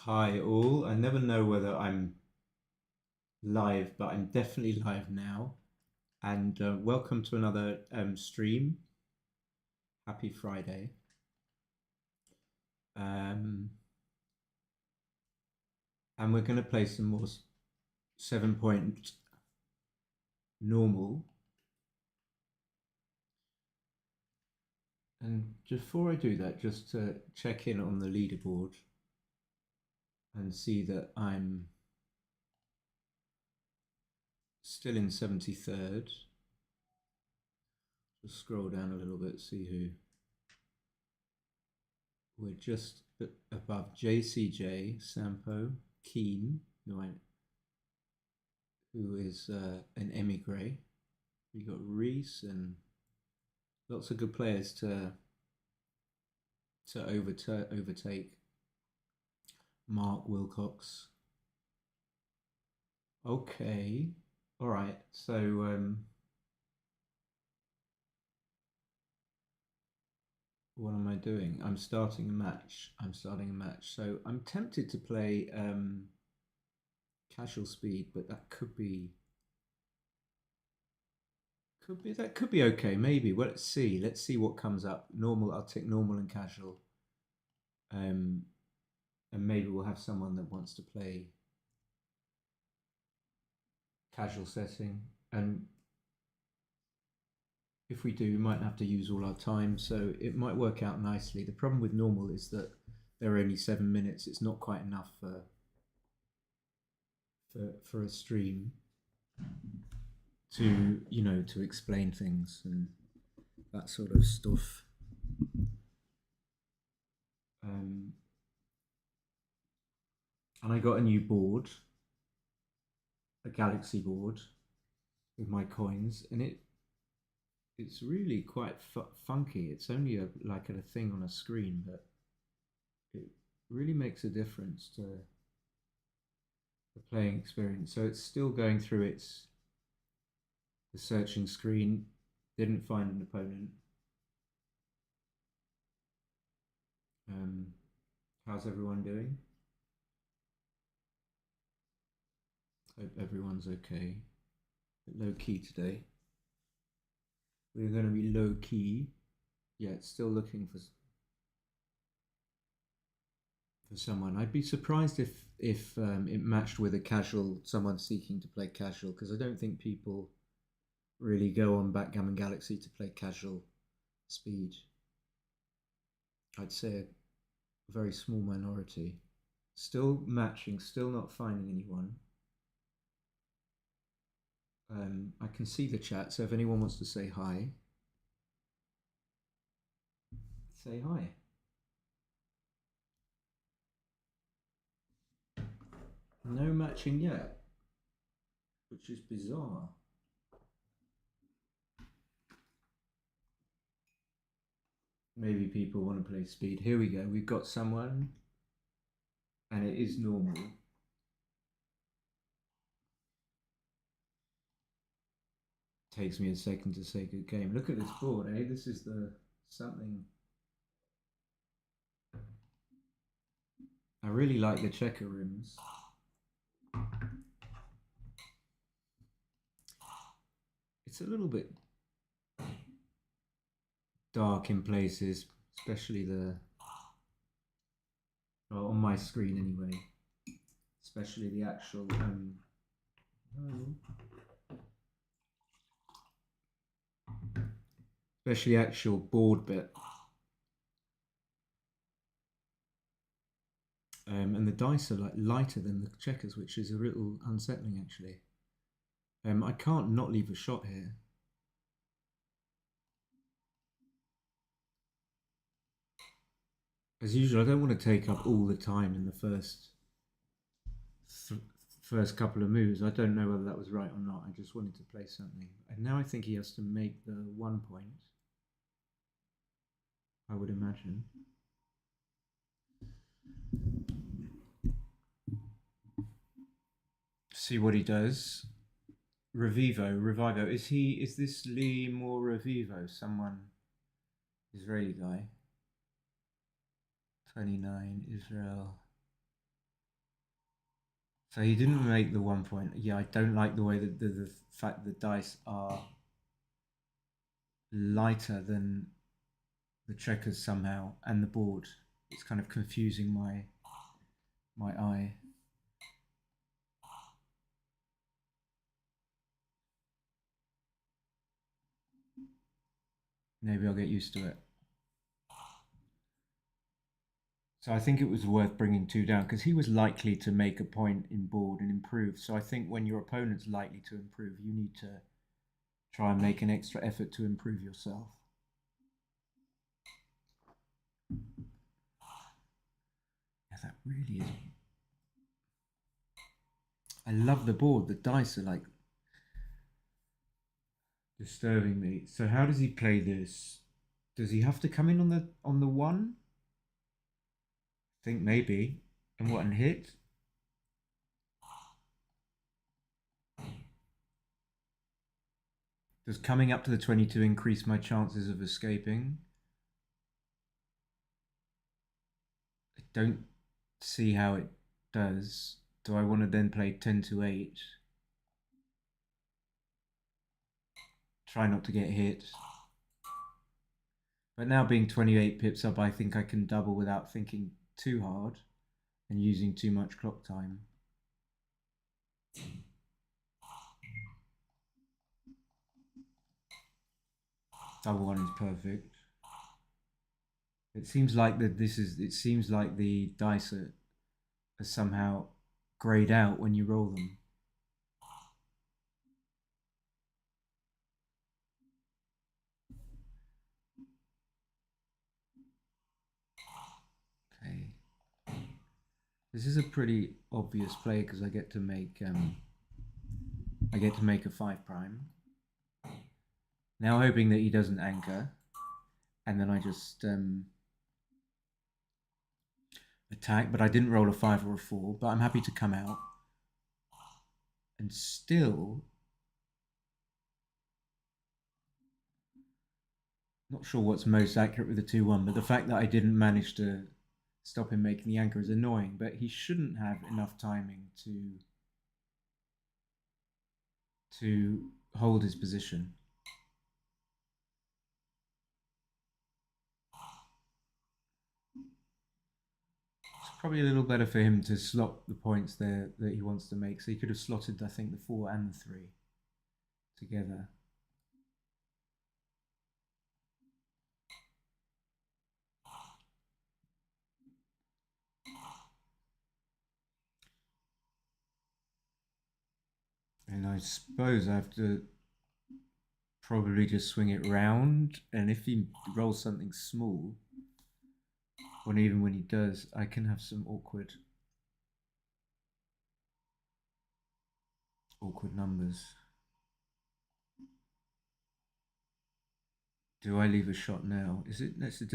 Hi all. I never know whether I'm live, but I'm definitely live now. And welcome to another stream. Happy Friday. Um, and we're going to play some more 7-point normal. And before I do that, just to check in on the leaderboard and see that I'm still in 73rd. Just scroll down a little bit, see who. We're just above JCJ, Sampo, Keen, who is an emigre. We got Reese and lots of good players to overtake. Mark Wilcox. Okay, all right. So what am I doing? I'm starting a match. So I'm tempted to play casual speed, but that could be okay. Maybe. Well, let's see. Let's see what comes up. Normal. I'll take normal and casual. And maybe we'll have someone that wants to play casual setting. And if we do, we might have to use all our time. So it might work out nicely. The problem with normal is that there are only 7 minutes. It's not quite enough for a stream to to explain things and that sort of stuff. And I got a new board, a Galaxy board with my coins, and it's really quite funky. It's only like a thing on a screen, but it really makes a difference to the playing experience. So it's still going through the searching screen. Didn't find an opponent. How's everyone doing? Hope everyone's okay. Low key today. We're going to be low key. Yeah, it's still looking for someone. I'd be surprised if it matched with a casual, someone seeking to play casual, because I don't think people really go on Backgammon Galaxy to play casual speed. I'd say a very small minority. Still matching, still not finding anyone. I can see the chat, so if anyone wants to say hi, say hi. No matching yet, which is bizarre. Maybe people want to play speed. Here we go. We've got someone, and it is normal. Takes me a second to say good game. Look at this board, eh? This is the something. I really like the checker rims. It's a little bit dark in places, especially on my screen anyway, especially the actual especially the actual board bit. And the dice are like lighter than the checkers, which is a little unsettling actually. I can't not leave a shot here. As usual, I don't want to take up all the time in the first couple of moves. I don't know whether that was right or not. I just wanted to play something. And now I think he has to make the 1 point, I would imagine. See what he does. Revivo. Is this Lee Moore Revivo? Someone, Israeli guy. 29, Israel. So he didn't make the 1 point. Yeah, I don't like the way that the fact the dice are lighter than the checkers somehow, and the board. It's kind of confusing my eye. Maybe I'll get used to it. So I think it was worth bringing 2 down because he was likely to make a point in board and improve. So I think when your opponent's likely to improve, you need to try and make an extra effort to improve yourself. Yeah, that really is. I love the board. The dice are like disturbing me. So how does he play this? Does he have to come in on the 1? I think maybe. And what, and hit? Does coming up to the 22 increase my chances of escaping? I don't see how it does. Do I want to then play 10 to 8? Try not to get hit. But now being 28 pips up, I think I can double without thinking too hard and using too much clock time. Double 1 is perfect. It seems like it seems like the dice are somehow grayed out when you roll them. Okay. This is a pretty obvious play because I get to make a 5 prime. Now hoping that he doesn't anchor, and then I just attack, but I didn't roll a 5 or a 4, but I'm happy to come out. And still not sure what's most accurate with the 2-1, but the fact that I didn't manage to stop him making the anchor is annoying, but he shouldn't have enough timing to hold his position. It's probably a little better for him to slot the points there that he wants to make. So he could have slotted, I think, the 4 and the 3 together. And I suppose I have to probably just swing it round. And if he rolls something small, or even when he does, I can have some awkward numbers. Do I leave a shot now? Does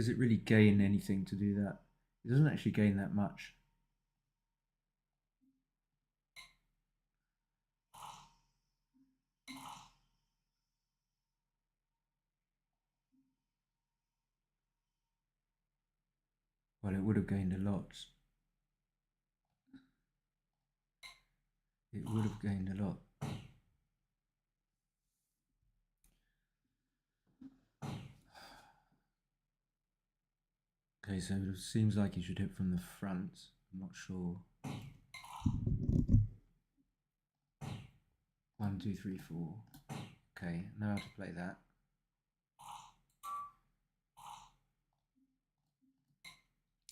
it really gain anything to do that? It doesn't actually gain that much. Well, it would have gained a lot. It would have gained a lot. Okay, so it seems like he should hit from the front. I'm not sure. 1, 2, 3, 4. Okay, know how to play that.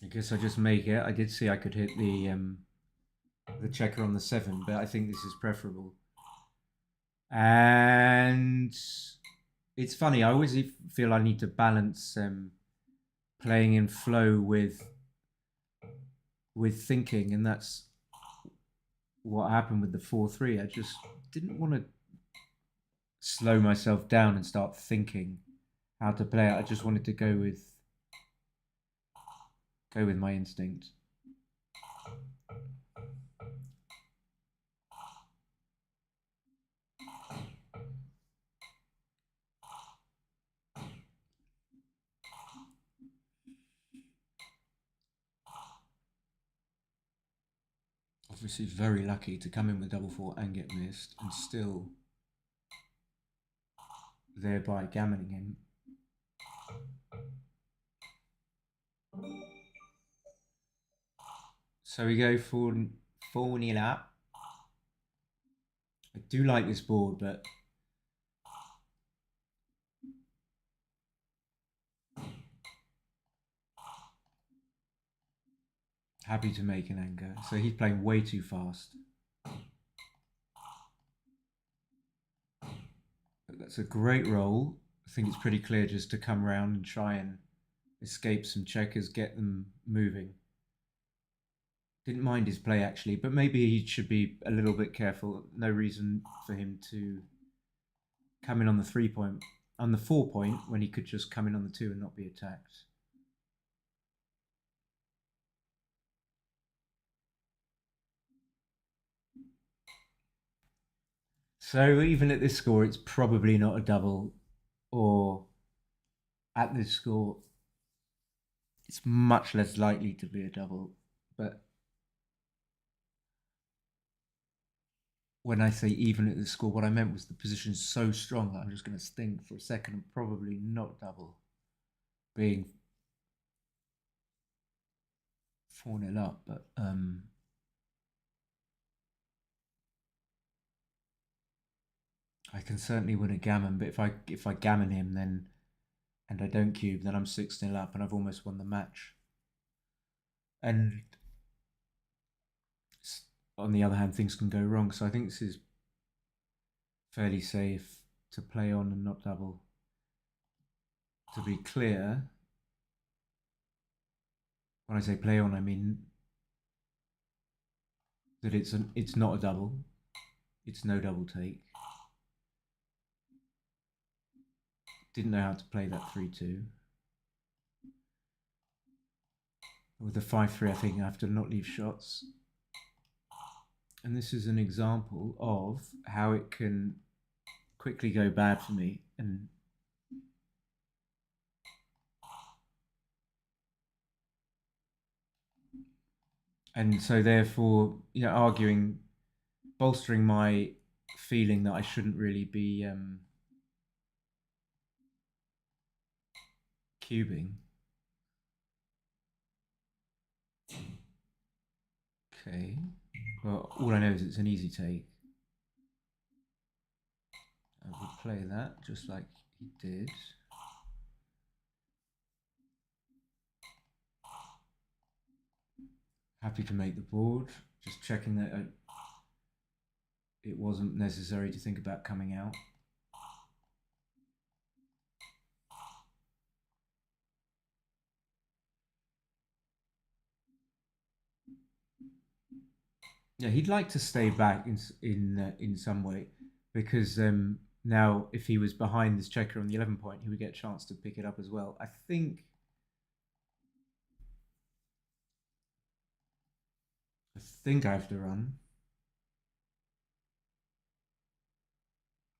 I guess I just make it. I did see I could hit the checker on the 7, but I think this is preferable. And it's funny. I always feel I need to balance playing in flow with thinking, and that's what happened with the 4-3. I just didn't want to slow myself down and start thinking how to play it. I just wanted to go with my instinct. Obviously very lucky to come in with double four and get missed, and still thereby gammoning him. So we go for 4-0 up. I do like this board, but happy to make an anchor. So he's playing way too fast. But that's a great roll. I think it's pretty clear just to come around and try and escape some checkers, get them moving. Didn't mind his play actually, but maybe he should be a little bit careful. No reason for him to come in on the 3 point, on the 4 point, when he could just come in on the 2 and not be attacked. So even at this score, it's probably not a double, or at this score, it's much less likely to be a double. But when I say even at this score, what I meant was the position's so strong that I'm just going to think for a second and probably not double, being 4-0 up. But I can certainly win a gammon. But if I gammon him, then and I don't cube, then I'm 6-0 up, and I've almost won the match. And on the other hand, things can go wrong. So I think this is fairly safe to play on and not double. To be clear, when I say play on, I mean that it's not a double. It's no double take. Didn't know how to play that 3-2. With the 5-3, I think I have to not leave shots. And this is an example of how it can quickly go bad for me. And so therefore, arguing, bolstering my feeling that I shouldn't really be cubing. Okay. Well, all I know is it's an easy take. I will play that just like he did. Happy to make the board. Just checking that it wasn't necessary to think about coming out. Yeah, he'd like to stay back in some way, because now if he was behind this checker on the 11 point, he would get a chance to pick it up as well. I think I have to run,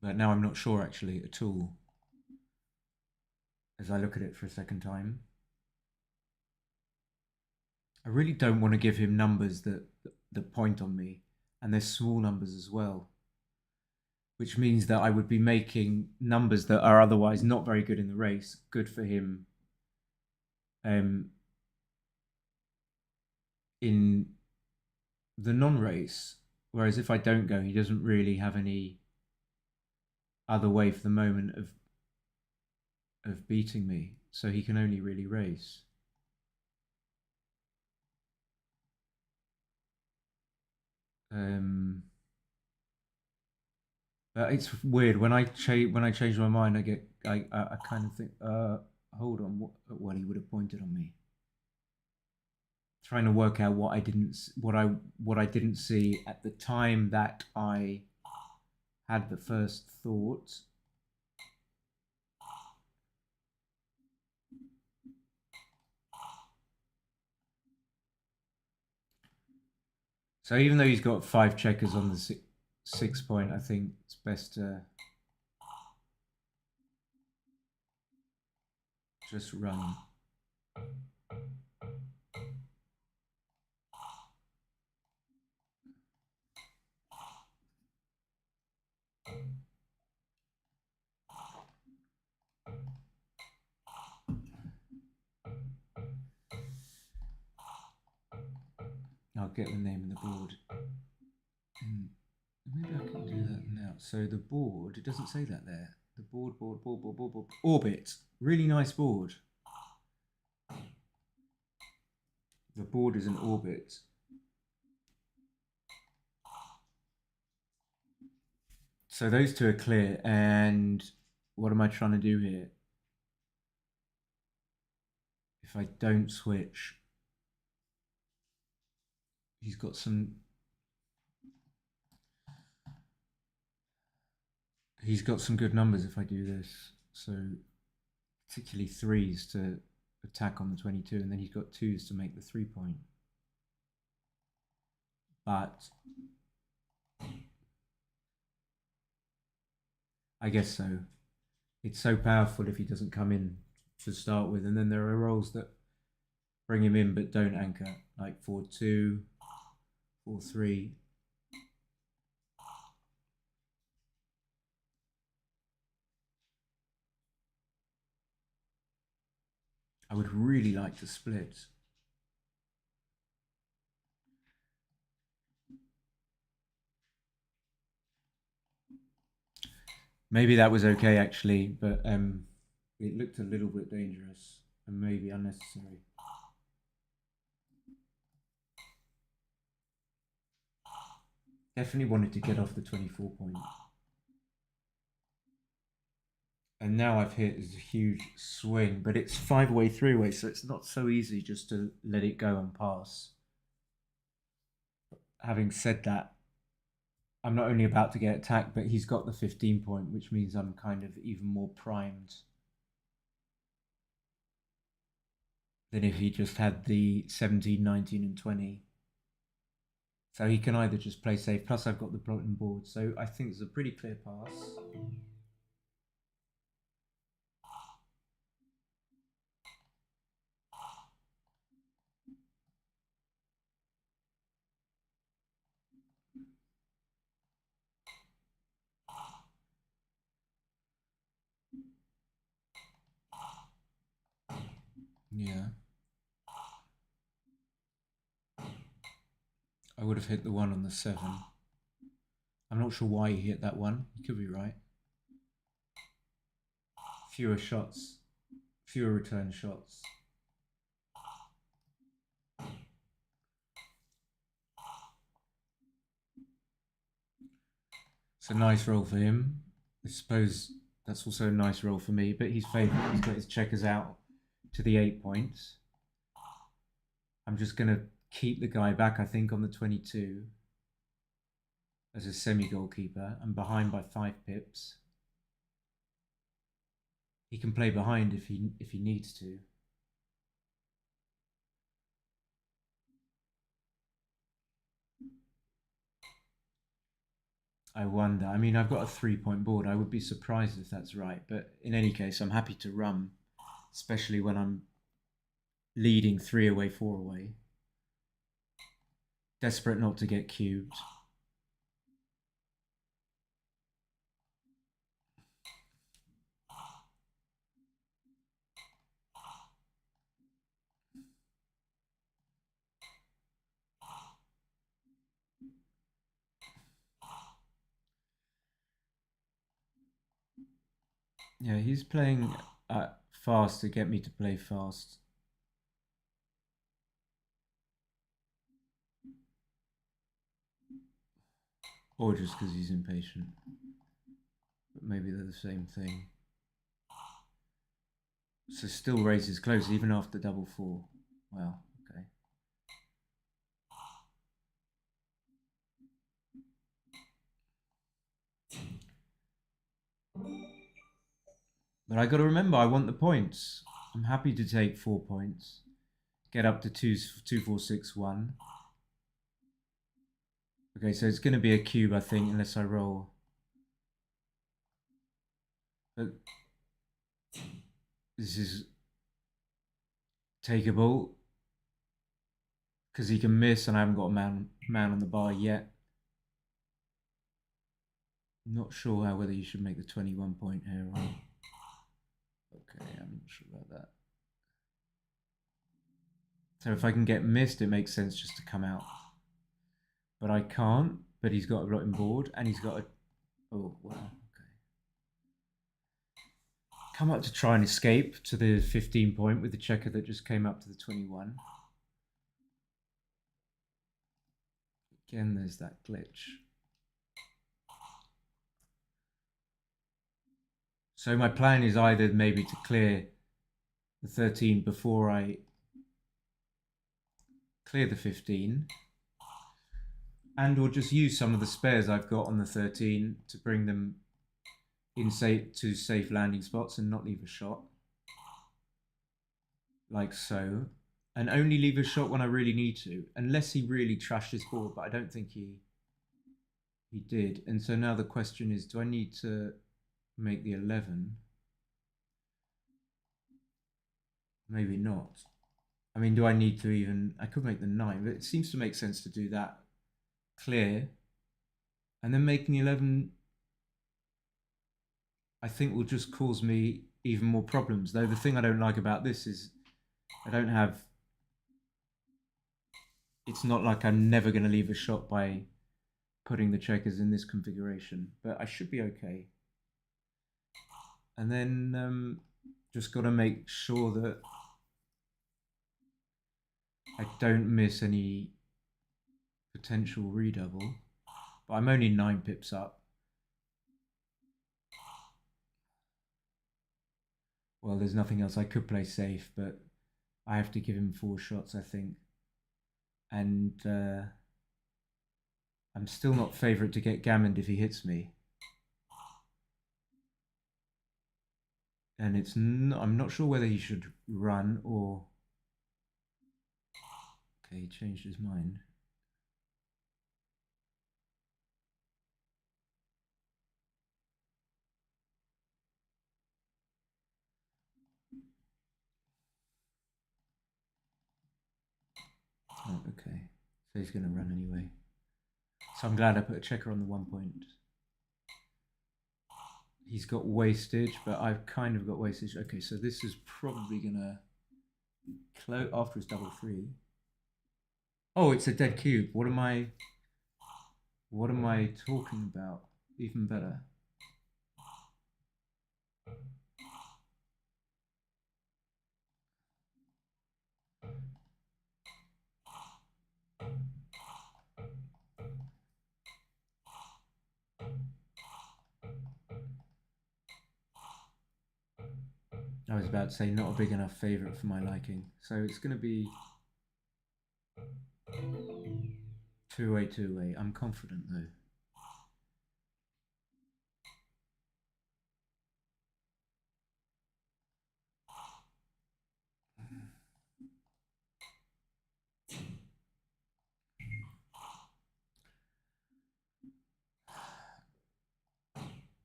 but now I'm not sure actually at all. As I look at it for a second time, I really don't want to give him numbers that point on me, and they're small numbers as well, which means that I would be making numbers that are otherwise not very good in the race good for him in the non-race. Whereas if I don't go, he doesn't really have any other way for the moment of beating me, so he can only really race. But it's weird when I change my mind. I kind of think, hold on, what he would have pointed on me. Trying to work out what I didn't see at the time that I had the first thought. So even though he's got 5 checkers on the 6 point, I think it's best to just run. I'll get the name of the board. Maybe I can do that now. So the board, it doesn't say that there. The board. Orbit. Really nice board. The board is an orbit. So those two are clear. And what am I trying to do here? If I don't switch, he's got some good numbers if I do this. So particularly threes to attack on the 22, and then he's got twos to make the 3-point. But I guess so. It's so powerful if he doesn't come in to start with, and then there are rolls that bring him in but don't anchor, like 4-2, 4-3. I would really like to split. Maybe that was okay actually, but it looked a little bit dangerous and maybe unnecessary. Definitely wanted to get off the 24-point. And now I've hit a huge swing, but it's 5-way, 3-way, so it's not so easy just to let it go and pass. Having said that, I'm not only about to get attacked, but he's got the 15-point, which means I'm kind of even more primed than if he just had the 17, 19, and 20. So he can either just play safe, plus I've got the bottom board, so I think it's a pretty clear pass. Yeah. I would have hit the 1 on the 7. I'm not sure why he hit that one. He could be right. Fewer shots. Fewer return shots. It's a nice roll for him. I suppose that's also a nice roll for me, but he's favourite. He's got his checkers out to the 8 points. I'm just going to keep the guy back, I think, on the 22 as a semi-goalkeeper. I'm behind by 5 pips. He can play behind if he needs to. I wonder. I mean, I've got a 3-point board. I would be surprised if that's right. But in any case, I'm happy to run, especially when I'm leading 3 away, 4 away. Desperate not to get cubed. Yeah, he's playing fast to get me to play fast. Or just because he's impatient. But maybe they're the same thing. So still raises close even after double 4. Well, okay. But I got to remember, I want the points. I'm happy to take 4 points. Get up to 2, 4, 6, 1. Okay, so it's going to be a cube, I think, unless I roll. But this is takeable because he can miss, and I haven't got a man on the bar yet. Not sure whether you should make the 21-point here or. Okay, I'm not sure about that. So if I can get missed, it makes sense just to come out. But I can't. But he's got a blotting board, and he's got a... Oh, wow. Okay. Come up to try and escape to the 15 point with the checker that just came up to the 21. Again, there's that glitch. So my plan is either maybe to clear the 13 before I clear the 15, and or just use some of the spares I've got on the 13 to bring them in safe landing spots and not leave a shot. Like so. And only leave a shot when I really need to, unless he really trashed his board, but I don't think he did. And so now the question is, do I need to make the 11? Maybe not. I mean, do I need to even... I could make the 9, but it seems to make sense to do that clear. And then making the 11, I think, will just cause me even more problems. Though the thing I don't like about this is I don't have... It's not like I'm never going to leave a shot by putting the checkers in this configuration, but I should be okay. And then just got to make sure that I don't miss any potential redouble. But I'm only 9 pips up. Well, there's nothing else. I could play safe, but I have to give him 4 shots, I think. And I'm still not favourite to get gammoned if he hits me. And I'm not sure whether he should run or... Okay, he changed his mind. Oh, okay. So he's going to run anyway. So I'm glad I put a checker on the 1 point. He's got wastage, but I've kind of got wastage. Okay, so this is probably going to close after his double 3. Oh, it's a dead cube. What am I talking about? Even better. I was about to say not a big enough favourite for my liking. So it's going to be 2-way, 2-way. I'm confident though.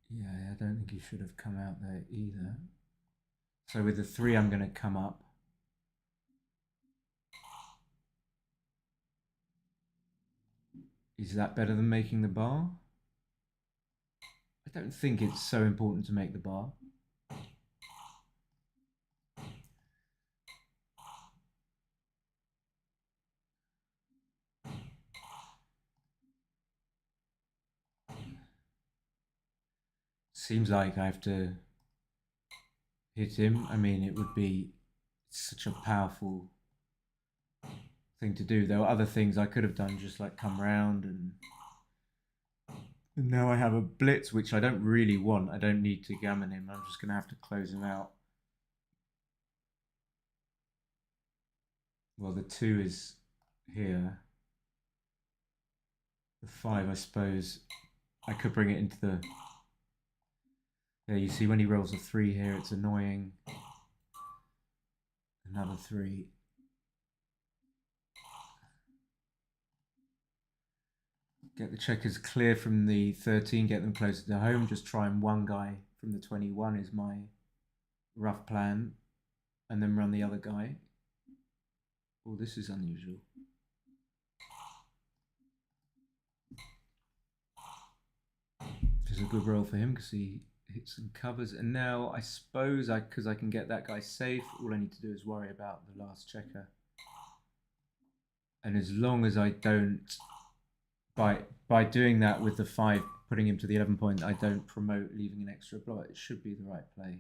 Yeah, I don't think he should have come out there either. So with the 3, I'm going to come up. Is that better than making the bar? I don't think it's so important to make the bar. Seems like I have to hit him. I mean, it would be such a powerful thing to do. There were other things I could have done, just like come round and now I have a blitz, which I don't really want. I don't need to gammon him. I'm just going to have to close him out. Well, the 2 is here. The 5, I suppose, I could bring it into the... Yeah, you see when he rolls a 3 here, it's annoying. Another 3. Get the checkers clear from the 13, get them closer to home. Just try and one guy from the 21 is my rough plan. And then run the other guy. Oh, this is unusual. This is a good roll for him because he hits and covers. And now I suppose because I can get that guy safe, all I need to do is worry about the last checker. And as long as I don't by doing that with the 5, putting him to the 11 point, I don't promote leaving an extra block. It should be the right play.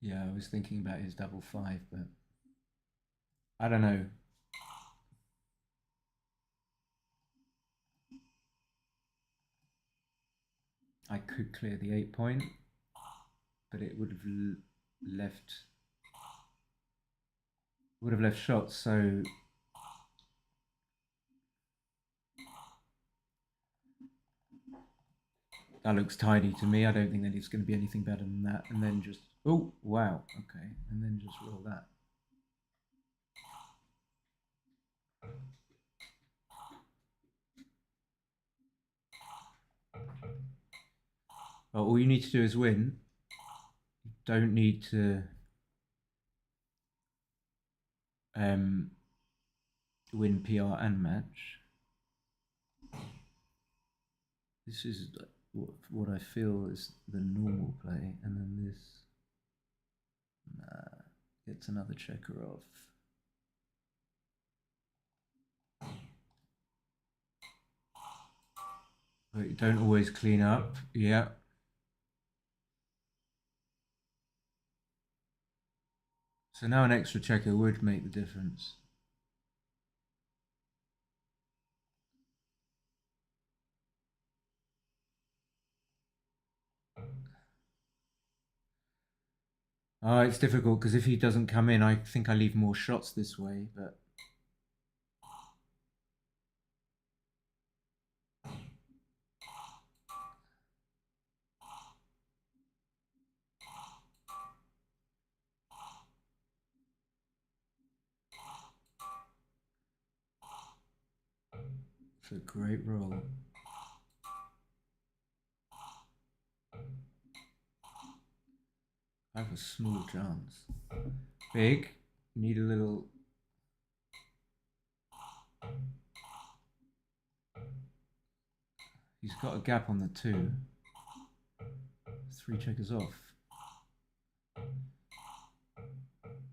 Yeah, I was thinking about his double 5, but I don't know. I could clear the 8 point, but it left would have left shots. So that looks tidy to me. I don't think that it's going to be anything better than that. And then just oh wow, okay, and then just roll that. Well, all you need to do is win. You don't need to win PR and match. This is what I feel is the normal play, and then this gets another checker off. But you don't always clean up. Yeah. So now an extra checker would make the difference. It's difficult because if he doesn't come in, I think I leave more shots this way, but it's a great roll. I have a small chance. Big. Need a little. He's got a gap on the 2. 3 checkers off.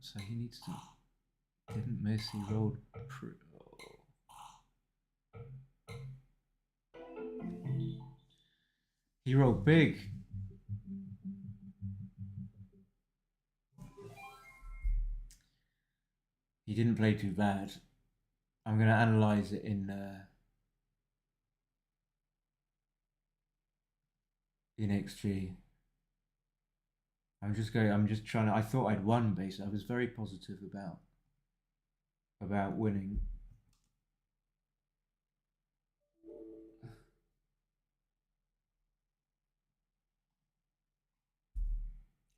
So he needs to. Didn't miss. He rolled. He rolled big. He didn't play too bad. I'm going to analyze it in XG. I'm just trying to. I thought I'd won basically. I was very positive about winning.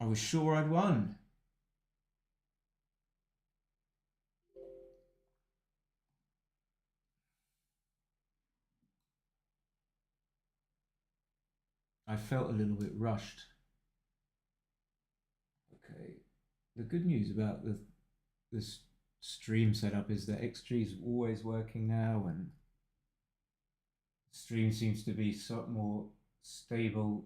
I was sure I'd won. I felt a little bit rushed. Okay. The good news about this stream setup is that XG is always working now, and stream seems to be sort more stable.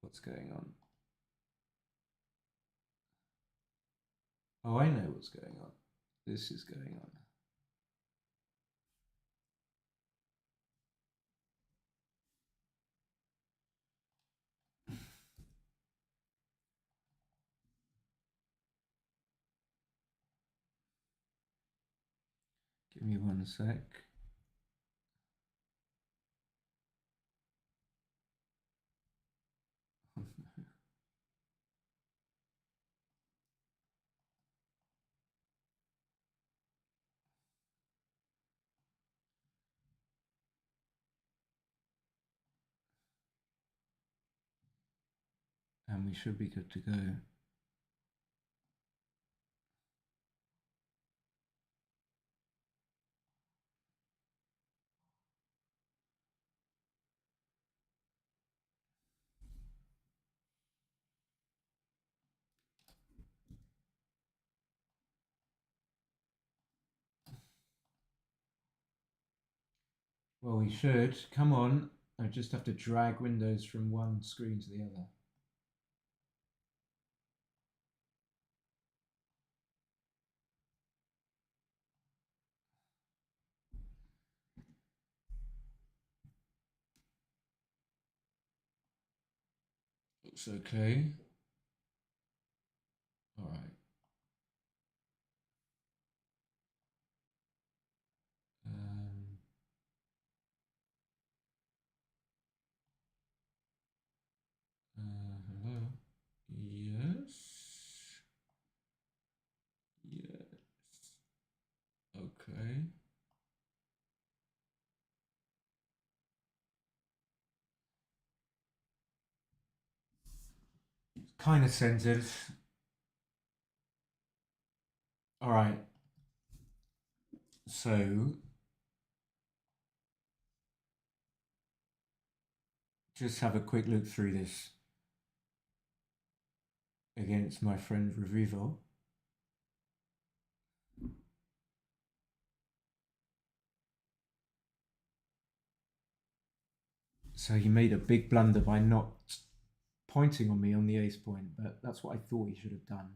What's going on? Oh, I know what's going on. This is going on. Give me one sec. And we should be good to go. Well, we should. Come on. I just have to drag windows from one screen to the other. Looks okay. All right. Um, Hello. Yes. Yes. Okay. Kind of centered. All right. So just have a quick look through this against my friend Revivo. So he made a big blunder by not pointing on me on the ace point, but that's what I thought he should have done.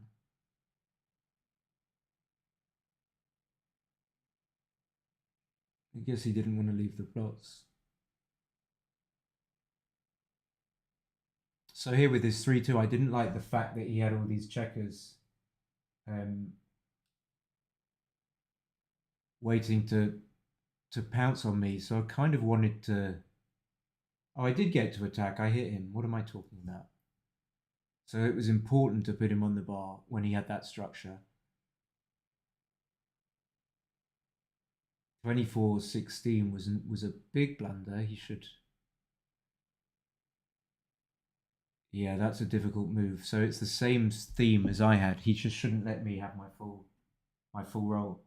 I guess he didn't want to leave the plots. So here with his 3-2, I didn't like the fact that he had all these checkers waiting to pounce on me. So I kind of wanted to. Oh, I did get to attack. I hit him. What am I talking about? So it was important to put him on the bar when he had that structure. 24-16 was a big blunder. He should. Yeah, that's a difficult move. So it's the same theme as I had. He just shouldn't let me have my full roll.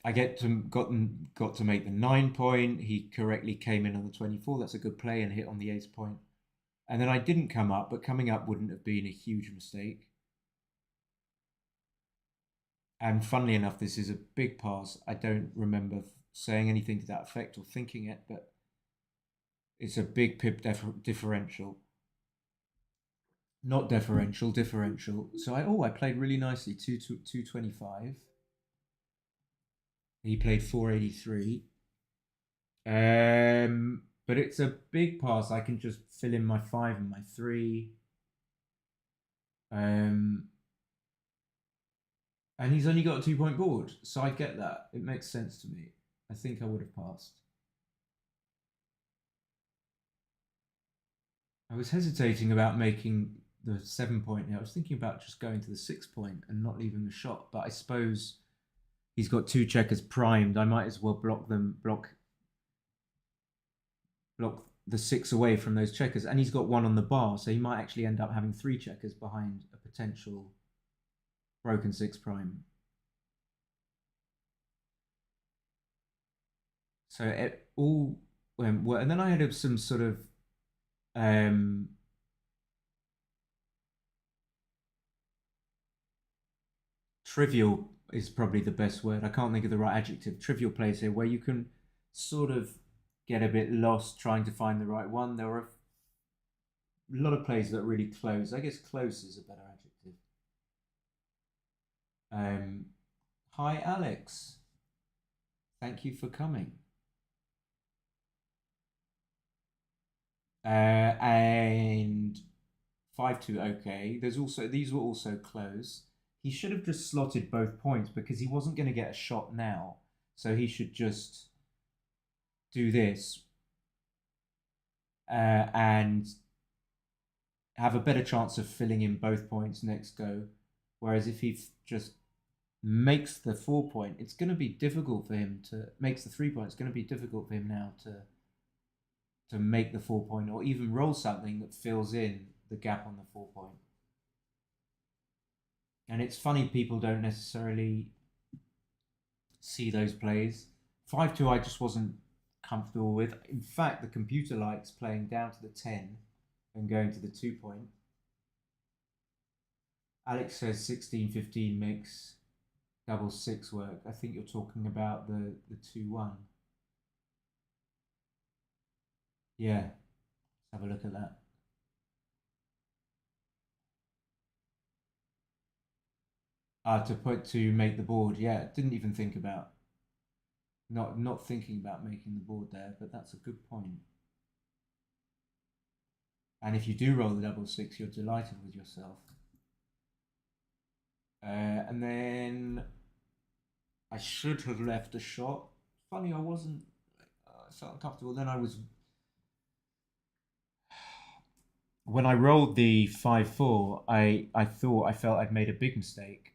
I got to make the 9 point. He correctly came in on the 24. That's a good play and hit on the ace point. And then I didn't come up, but coming up wouldn't have been a huge mistake. And funnily enough, this is a big pass. I don't remember saying anything to that effect or thinking it, but it's a big pip differential. Not deferential, differential. So I played really nicely. 225. He played 483. But it's a big pass. I can just fill in my 5 and my 3. And he's only got a 2-point board, so I get that. It makes sense to me. I think I would have passed. I was hesitating about making the 7-point. I was thinking about just going to the 6-point and not leaving a shot. But I suppose he's got 2 checkers primed. I might as well block the 6 away from those checkers. And he's got 1 on the bar, so he might actually end up having 3 checkers behind a potential broken 6 prime. So it all went well. And then I had some sort of trivial is probably the best word. I can't think of the right adjective. Trivial plays here where you can sort of get a bit lost trying to find the right one. There are a lot of plays that are really close. I guess close is a better adjective. Hi, Alex. Thank you for coming. And 5-2, okay. These were also close. He should have just slotted both points because he wasn't going to get a shot now. So he should just do this and have a better chance of filling in both points next go. Whereas if he just makes the 4-point, it's going to be difficult for him to makes the 3-point. It's going to be difficult for him now to make the 4-point or even roll something that fills in the gap on the 4-point. And it's funny people don't necessarily see those plays. 5-2 I just wasn't comfortable with. In fact, the computer likes playing down to the 10 and going to the 2-point. Alex says 16-15 makes double six work. I think you're talking about the 2-1. Yeah, let's have a look at that. To make the board. Yeah, didn't even think about not thinking about making the board there, but that's a good point. And if you do roll the double six, you're delighted with yourself. And then I should have left a shot. Funny, I wasn't. I felt uncomfortable. Then I was. When I rolled the 5-4, I thought I felt I'd made a big mistake.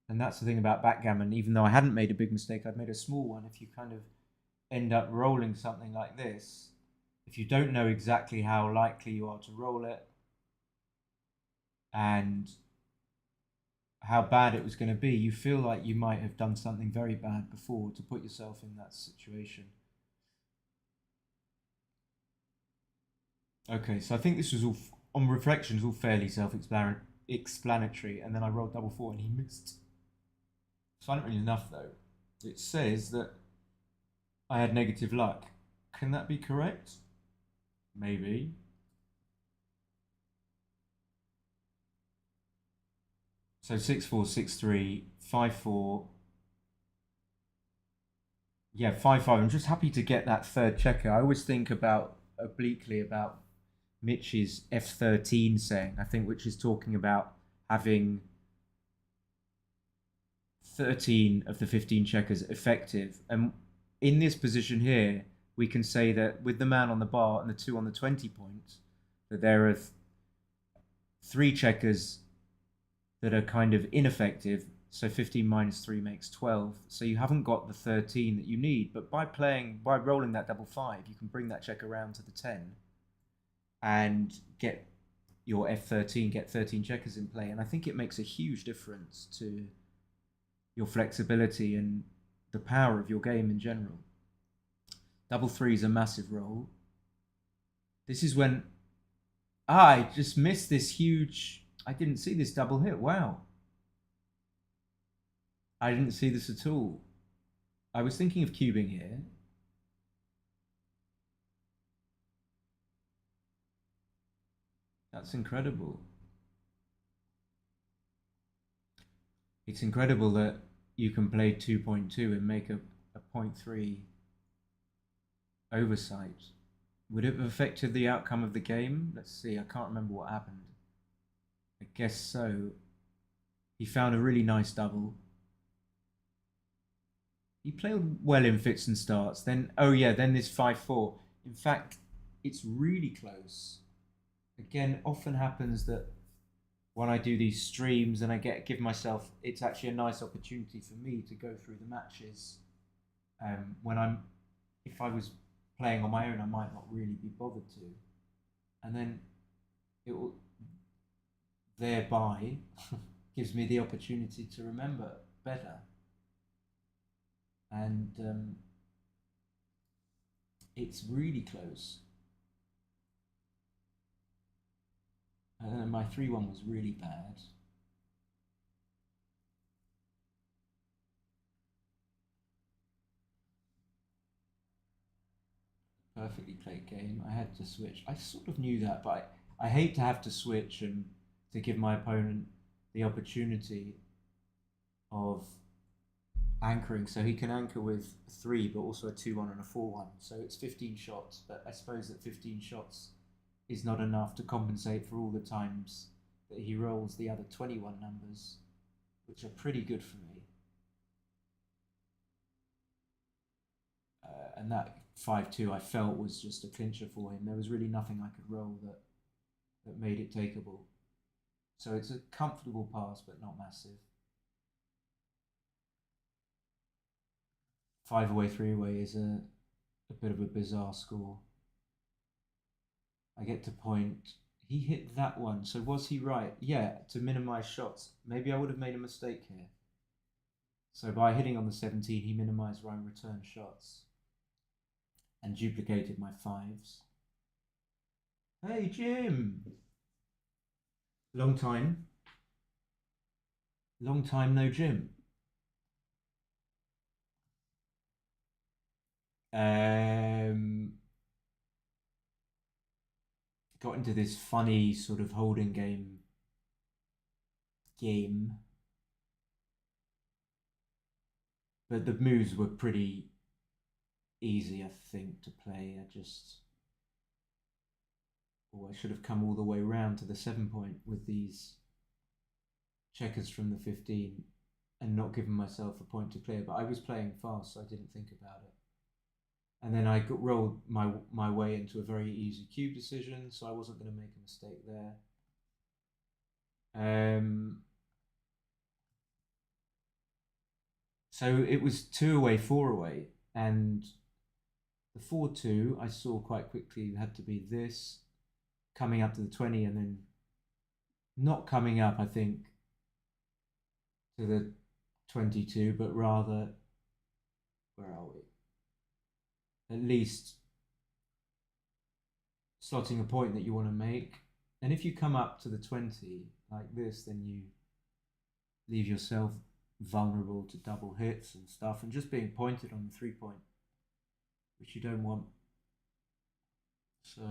And that's the thing about backgammon. Even though I hadn't made a big mistake, I'd made a small one. If you kind of end up rolling something like this, if you don't know exactly how likely you are to roll it and how bad it was going to be, you feel like you might have done something very bad before to put yourself in that situation. Okay, so I think this was all, on reflections, all fairly self-explanatory, and then I rolled double four and he missed. So I don't really enough though. It says that I had negative luck. Can that be correct? Maybe. So 6-4, 6-3, 5-4. Yeah, 5-5. I'm just happy to get that third checker. I always think about obliquely about Mitch's F13 saying, I think, which is talking about having 13 of the 15 checkers effective. And in this position here, we can say that with the man on the bar and the two on the 20 points, that there are three checkers that are kind of ineffective. So 15 minus 3 makes 12. So you haven't got the 13 that you need. But by rolling that double 5, you can bring that check around to the 10 and get your F13, get 13 checkers in play. And I think it makes a huge difference to your flexibility and the power of your game in general. Double 3 is a massive roll. This is when I just missed this huge. I didn't see this double hit. Wow. I didn't see this at all. I was thinking of cubing here. That's incredible. It's incredible that you can play 2.2 and make a 0.3 oversight. Would it have affected the outcome of the game? Let's see. I can't remember what happened. I guess so. He found a really nice double. He played well in fits and starts. Then, oh yeah, then this 5-4. In fact, it's really close. Again, often happens that when I do these streams and I give myself, it's actually a nice opportunity for me to go through the matches. If I was playing on my own, I might not really be bothered to, and then it will thereby gives me the opportunity to remember better, and it's really close. And then my 3-1 was really bad. Perfectly played game. I had to switch. I sort of knew that, but I hate to have to switch and to give my opponent the opportunity of anchoring. So he can anchor with 3, but also a 2-1 and a 4-1. So it's 15 shots, but I suppose that 15 shots is not enough to compensate for all the times that he rolls the other 21 numbers, which are pretty good for me. And that 5-2 I felt was just a clincher for him. There was really nothing I could roll that made it takeable. So it's a comfortable pass, but not massive. 5 away, 3 away is a bit of a bizarre score. I get to point. He hit that one, so was he right? Yeah, to minimize shots. Maybe I would have made a mistake here. So by hitting on the 17, he minimized my return shots and duplicated my 5s. Hey, Jim! Long time. Long time no gym. Um, got into this funny sort of holding game, but the moves were pretty easy, I think, to play. I should have come all the way round to the 7 point with these checkers from the 15 and not given myself a point to clear. But I was playing fast, so I didn't think about it. And then I rolled my way into a very easy cube decision, so I wasn't going to make a mistake there. So it was 2 away, 4 away, and the 4-2 I saw quite quickly had to be this coming up to the 20 and then not coming up, I think, to the 22, but rather, where are we? At least slotting a point that you want to make. And if you come up to the 20 like this, then you leave yourself vulnerable to double hits and stuff, and just being pointed on the 3 point, which you don't want. So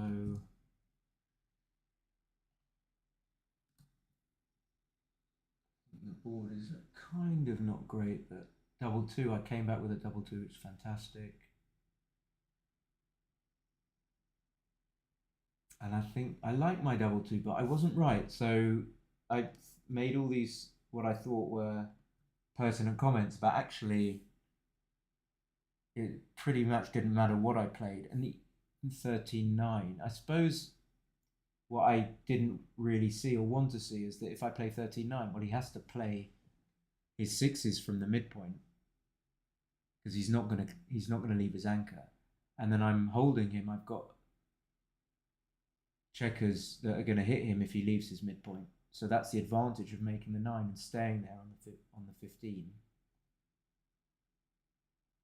the board is kind of not great, but double two, I came back with a double two, which is fantastic. And I think I like my double two, but I wasn't right. So I made all these what I thought were pertinent comments, but actually it pretty much didn't matter what I played. And the 13-9, I suppose what I didn't really see or want to see is that if I play 13-9, well, he has to play his sixes from the midpoint because he's not gonna leave his anchor. And then I'm holding him. I've got checkers that are going to hit him if he leaves his midpoint. So that's the advantage of making the 9 and staying there on the 15.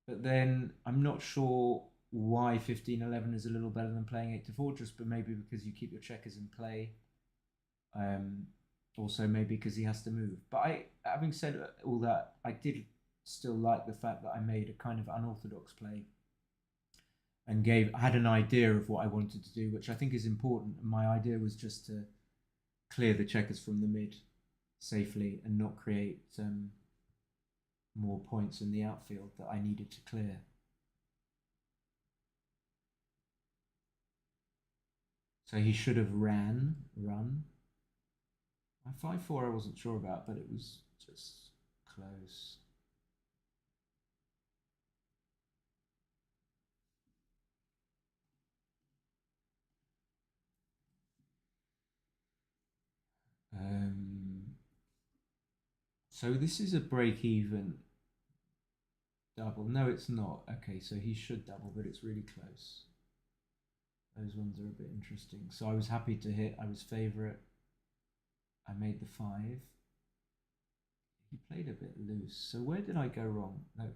But then I'm not sure why 15-11 is a little better than playing 8 to Fortress, but maybe because you keep your checkers in play. Also maybe because he has to move. But having said all that, I did still like the fact that I made a kind of unorthodox play and had an idea of what I wanted to do, which I think is important. And my idea was just to clear the checkers from the mid safely and not create more points in the outfield that I needed to clear. So he should have run. My 5-4 I wasn't sure about, but it was just close. So this is a break-even double. No, it's not. Okay, so he should double, but it's really close. Those ones are a bit interesting. So I was happy to hit. I was favourite. I made the 5. He played a bit loose. So where did I go wrong? No.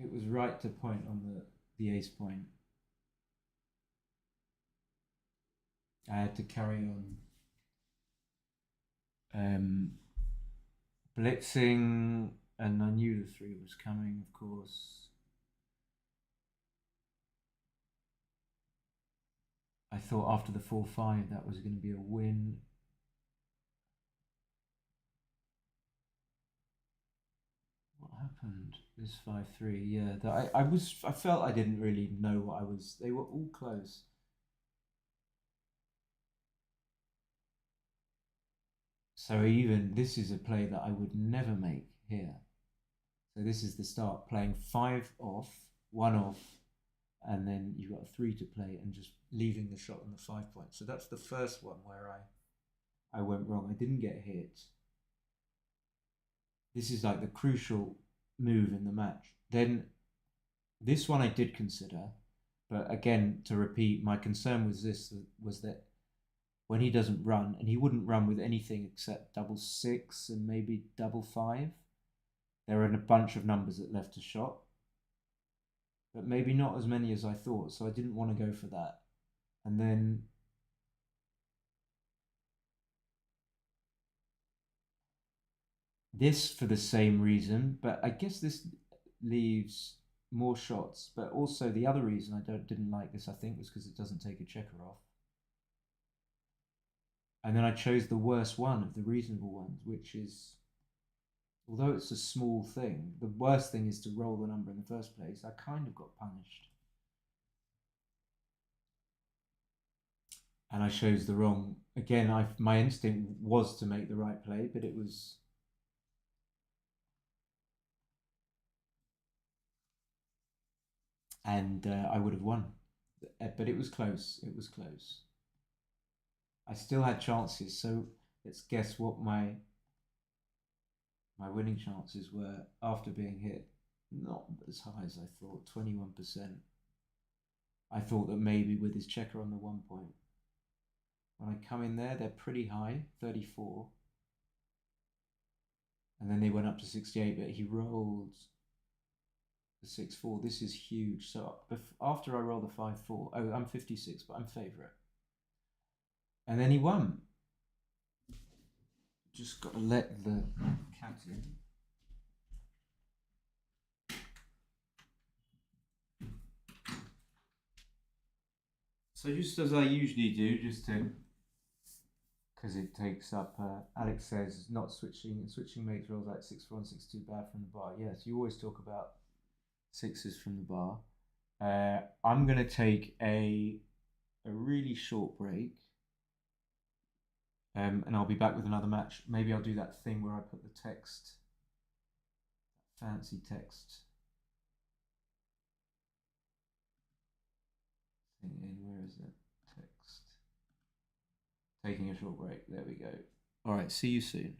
It was right to point on the ace point. I had to carry on blitzing, and I knew the 3 was coming, of course. I thought after the 4-5 that was going to be a win. What happened? This 5-3, yeah. I felt I didn't really know what I was. They were all close. So even this is a play that I would never make here. So this is the start, playing 5 off, 1 off, and then you've got a 3 to play and just leaving the shot on the 5 point. So that's the first one where I went wrong. I didn't get hit. This is like the crucial move in the match. Then this one I did consider, but again, to repeat, my concern was that when he doesn't run, and he wouldn't run with anything except double 6 and maybe double 5, there are a bunch of numbers that left a shot, but maybe not as many as I thought. So I didn't want to go for that. And then this for the same reason, but I guess this leaves more shots. But also the other reason didn't like this, I think, was because it doesn't take a checker off. And then I chose the worst one of the reasonable ones, which is, although it's a small thing, the worst thing is to roll the number in the first place. I kind of got punished. And I chose the wrong. Again, my instinct was to make the right play, but it was. And I would have won. But it was close. It was close. I still had chances, so let's guess what my winning chances were after being hit. Not as high as I thought, 21%. I thought that maybe with his checker on the 1 point. When I come in there, they're pretty high, 34. And then they went up to 68, but he rolled the 6-4. This is huge. So after I roll the 5-4, oh, I'm 56, but I'm favourite. And then he won. Just got to let the cat in. So just as I usually do, just to, because it takes up, Alex says, not switching makes rolls like 6-4 and 6-2 bad from the bar. Yes, you always talk about sixes from the bar. I'm going to take a really short break. And I'll be back with another match. Maybe I'll do that thing where I put the text, fancy text thing in. Where is it? Text. Taking a short break. There we go. All right, see you soon.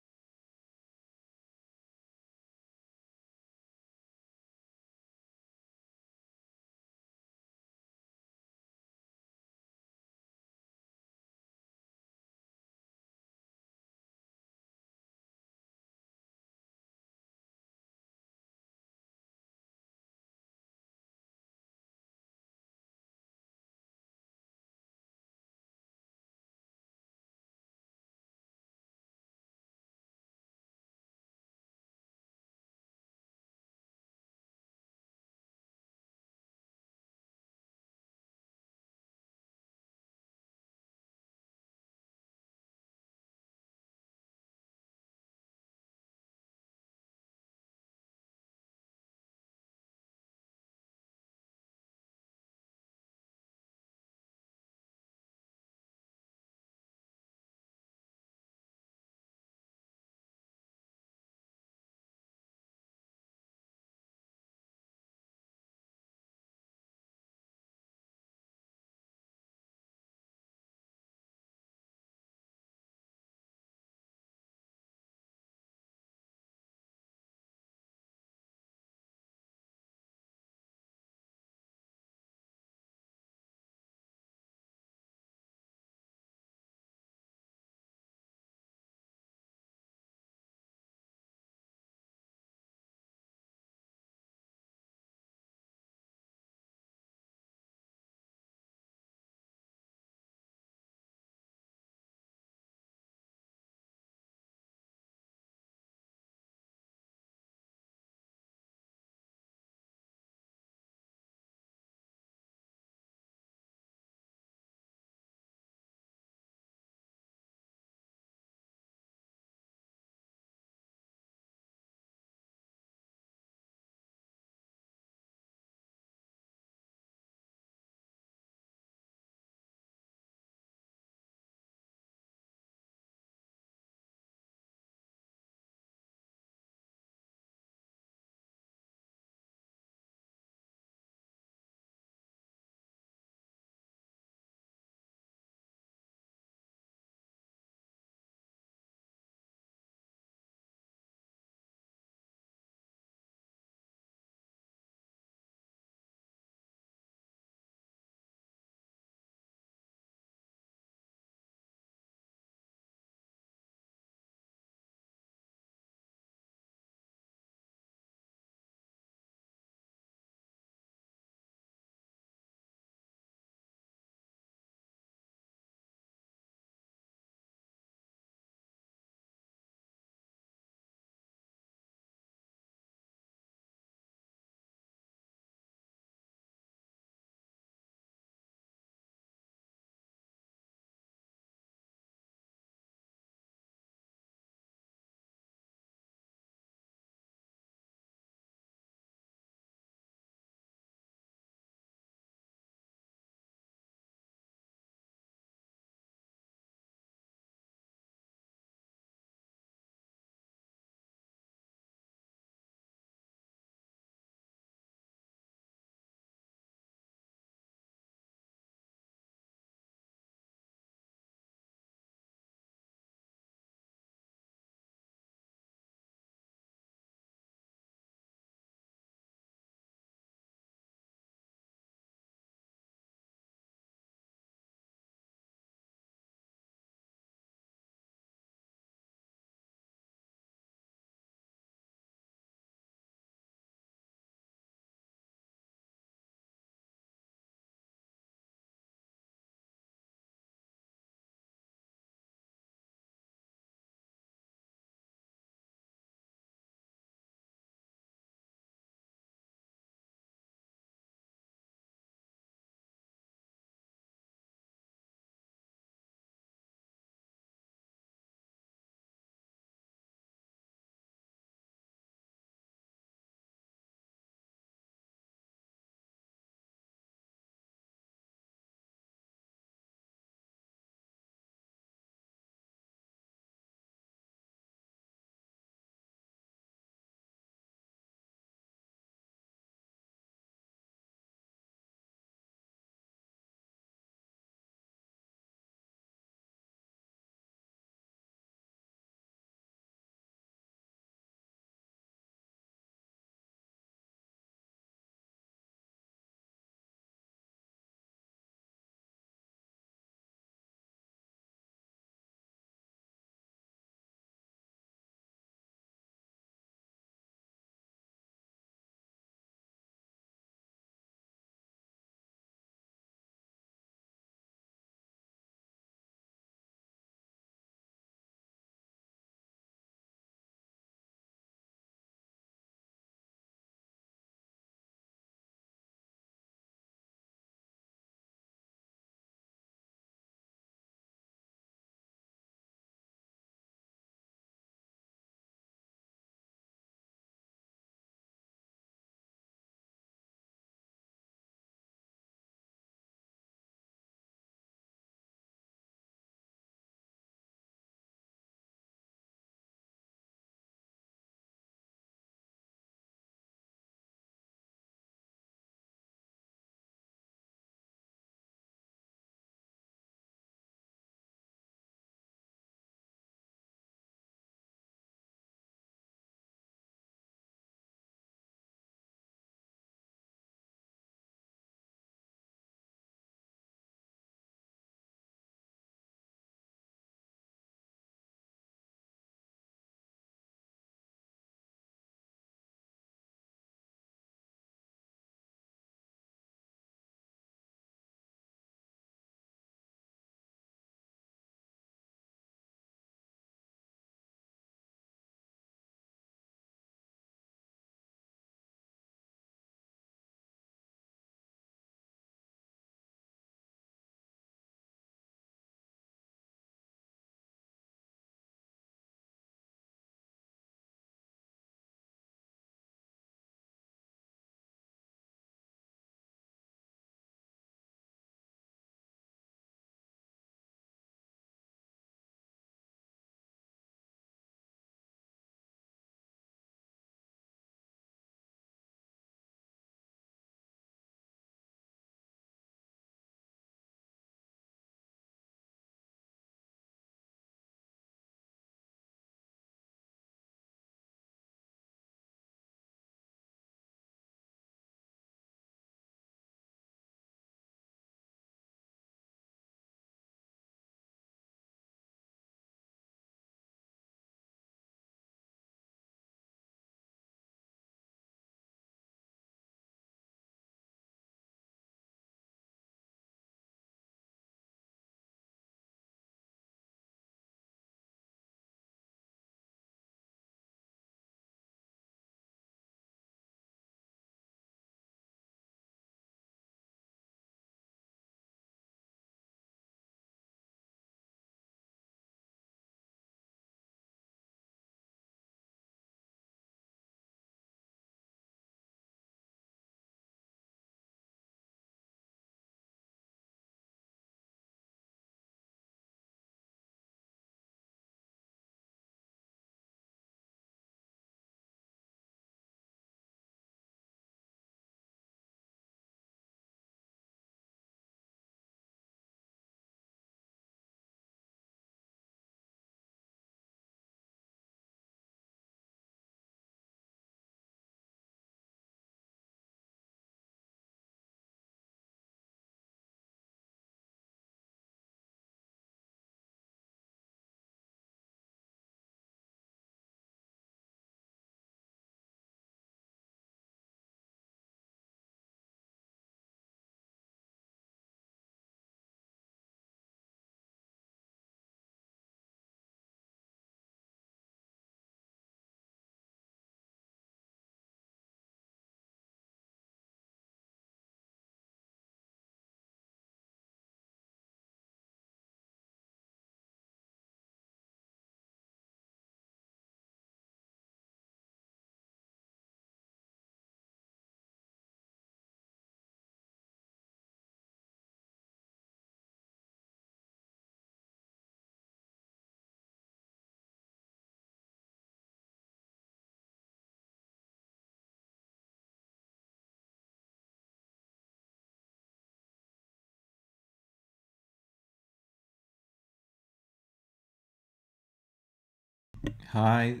Hi.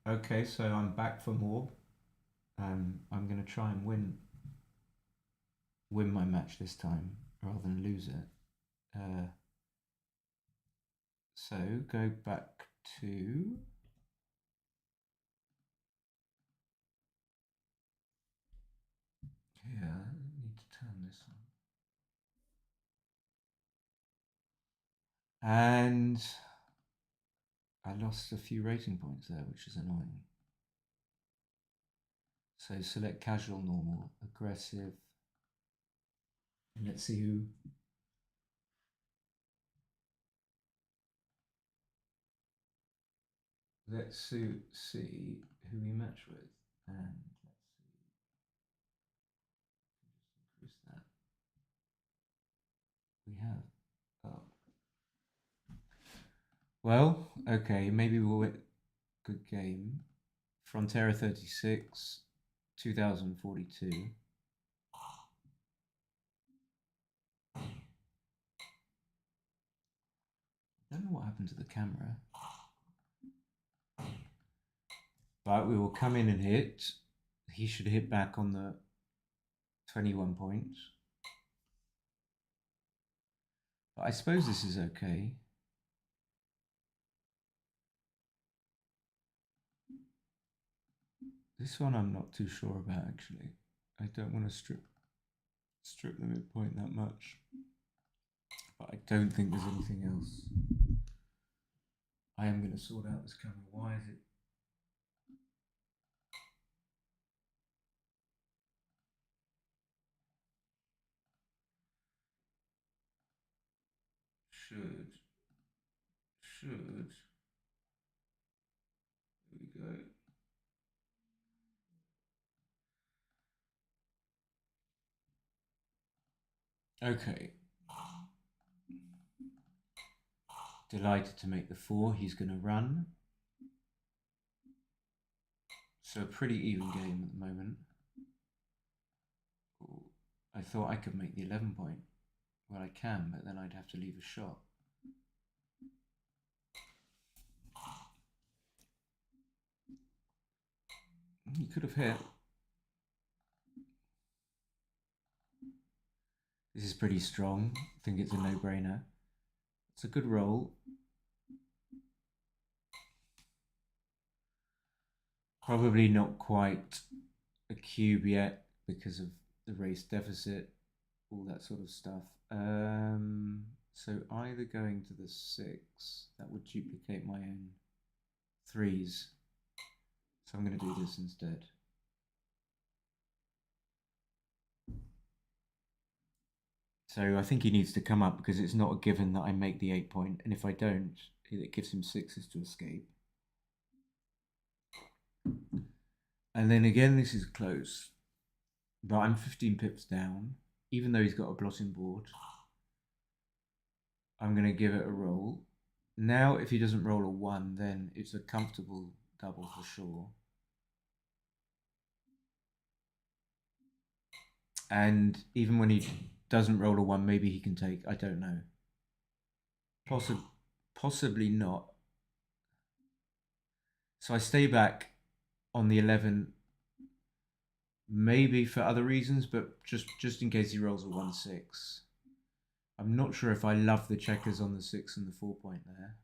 Okay, so I'm back for more. I'm gonna try and win my match this time rather than lose it. Uh, so go back to yeah. I need to turn this on. And I lost a few rating points there, which is annoying. So select casual, normal, aggressive. And let's see who. Let's see who we match with, and let's see. Just increase that. We have. Oh. Well, okay, maybe we'll win. Good game. Frontera 36, 2042. I don't know what happened to the camera. But we will come in and hit. He should hit back on the 21 points. But I suppose this is okay. This one I'm not too sure about actually. I don't want to strip the midpoint that much. But I don't think there's anything else. I am going to sort out this camera. Why is it? Should. Here we go. Okay. Delighted to make the 4. He's going to run. So a pretty even game at the moment. Ooh, I thought I could make the 11 point. Well, I can, but then I'd have to leave a shot. He could have hit. This is pretty strong. I think it's a no-brainer. It's a good roll. Probably not quite a cube yet because of the race deficit, all that sort of stuff. So either going to the 6, that would duplicate my own 3s. So I'm going to do this instead. So I think he needs to come up because it's not a given that I make the 8 point, and if I don't, it gives him 6s to escape. And then again, this is close, but I'm 15 pips down, even though he's got a blotting board. I'm going to give it a roll. Now, if he doesn't roll a 1, then it's a comfortable double for sure. And even when he doesn't roll a 1, maybe he can take, I don't know. Possibly not. So I stay back on the 11, maybe for other reasons, but just in case he rolls a 1-6. I'm not sure if I love the checkers on the 6 and the 4 point there.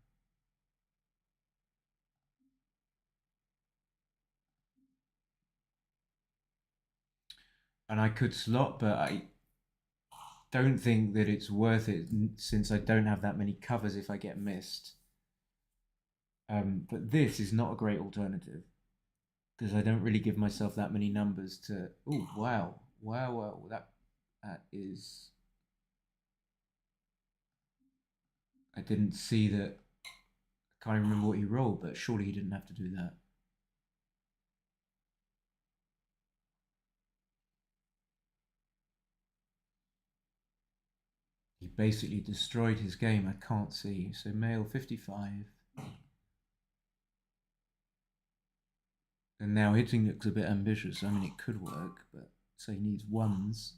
And I could slot, but I don't think that it's worth it since I don't have that many covers if I get missed. But this is not a great alternative because I don't really give myself that many numbers to. Oh wow, wow! That is. I didn't see that. I can't remember what he rolled, but surely he didn't have to do that. He basically destroyed his game. I can't see. So male 55. And now hitting looks a bit ambitious. I mean, it could work, but so he needs 1s.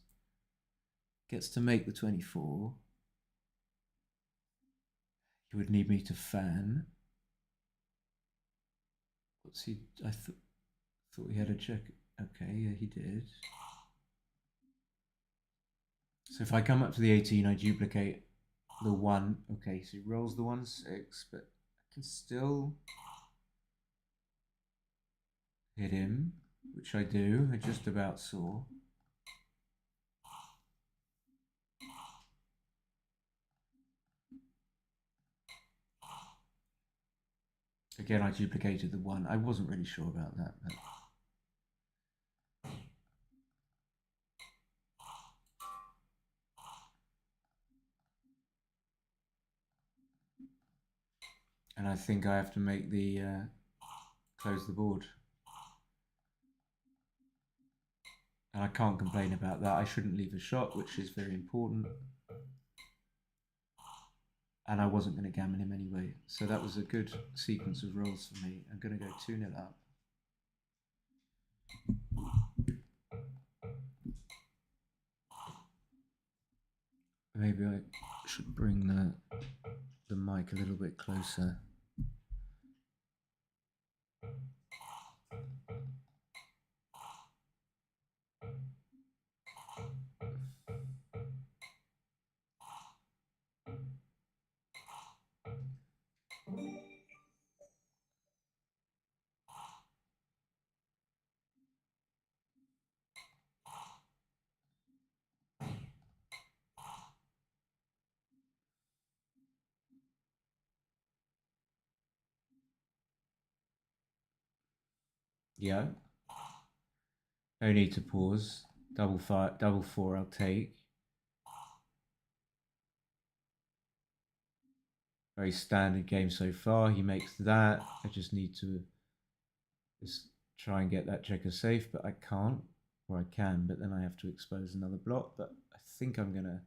Gets to make the 24. He would need me to fan. What's he? I thought he had a check. Okay, yeah, he did. So if I come up to the 18, I duplicate the 1. Okay, so he rolls the 1-6, but I can still hit him, which I do. I just about saw. Again, I duplicated the 1. I wasn't really sure about that, but... And I think I have to make the close the board. And I can't complain about that. I shouldn't leave a shot, which is very important. And I wasn't going to gammon him anyway. So that was a good sequence of rolls for me. I'm going to go 2-0 up. Maybe I should bring the mic a little bit closer. Yeah. No need to pause. Double 4 I'll take. Very standard game so far. He makes that. I just need to just try and get that checker safe, but I can't. Or I can, but then I have to expose another block. But I think I'm going to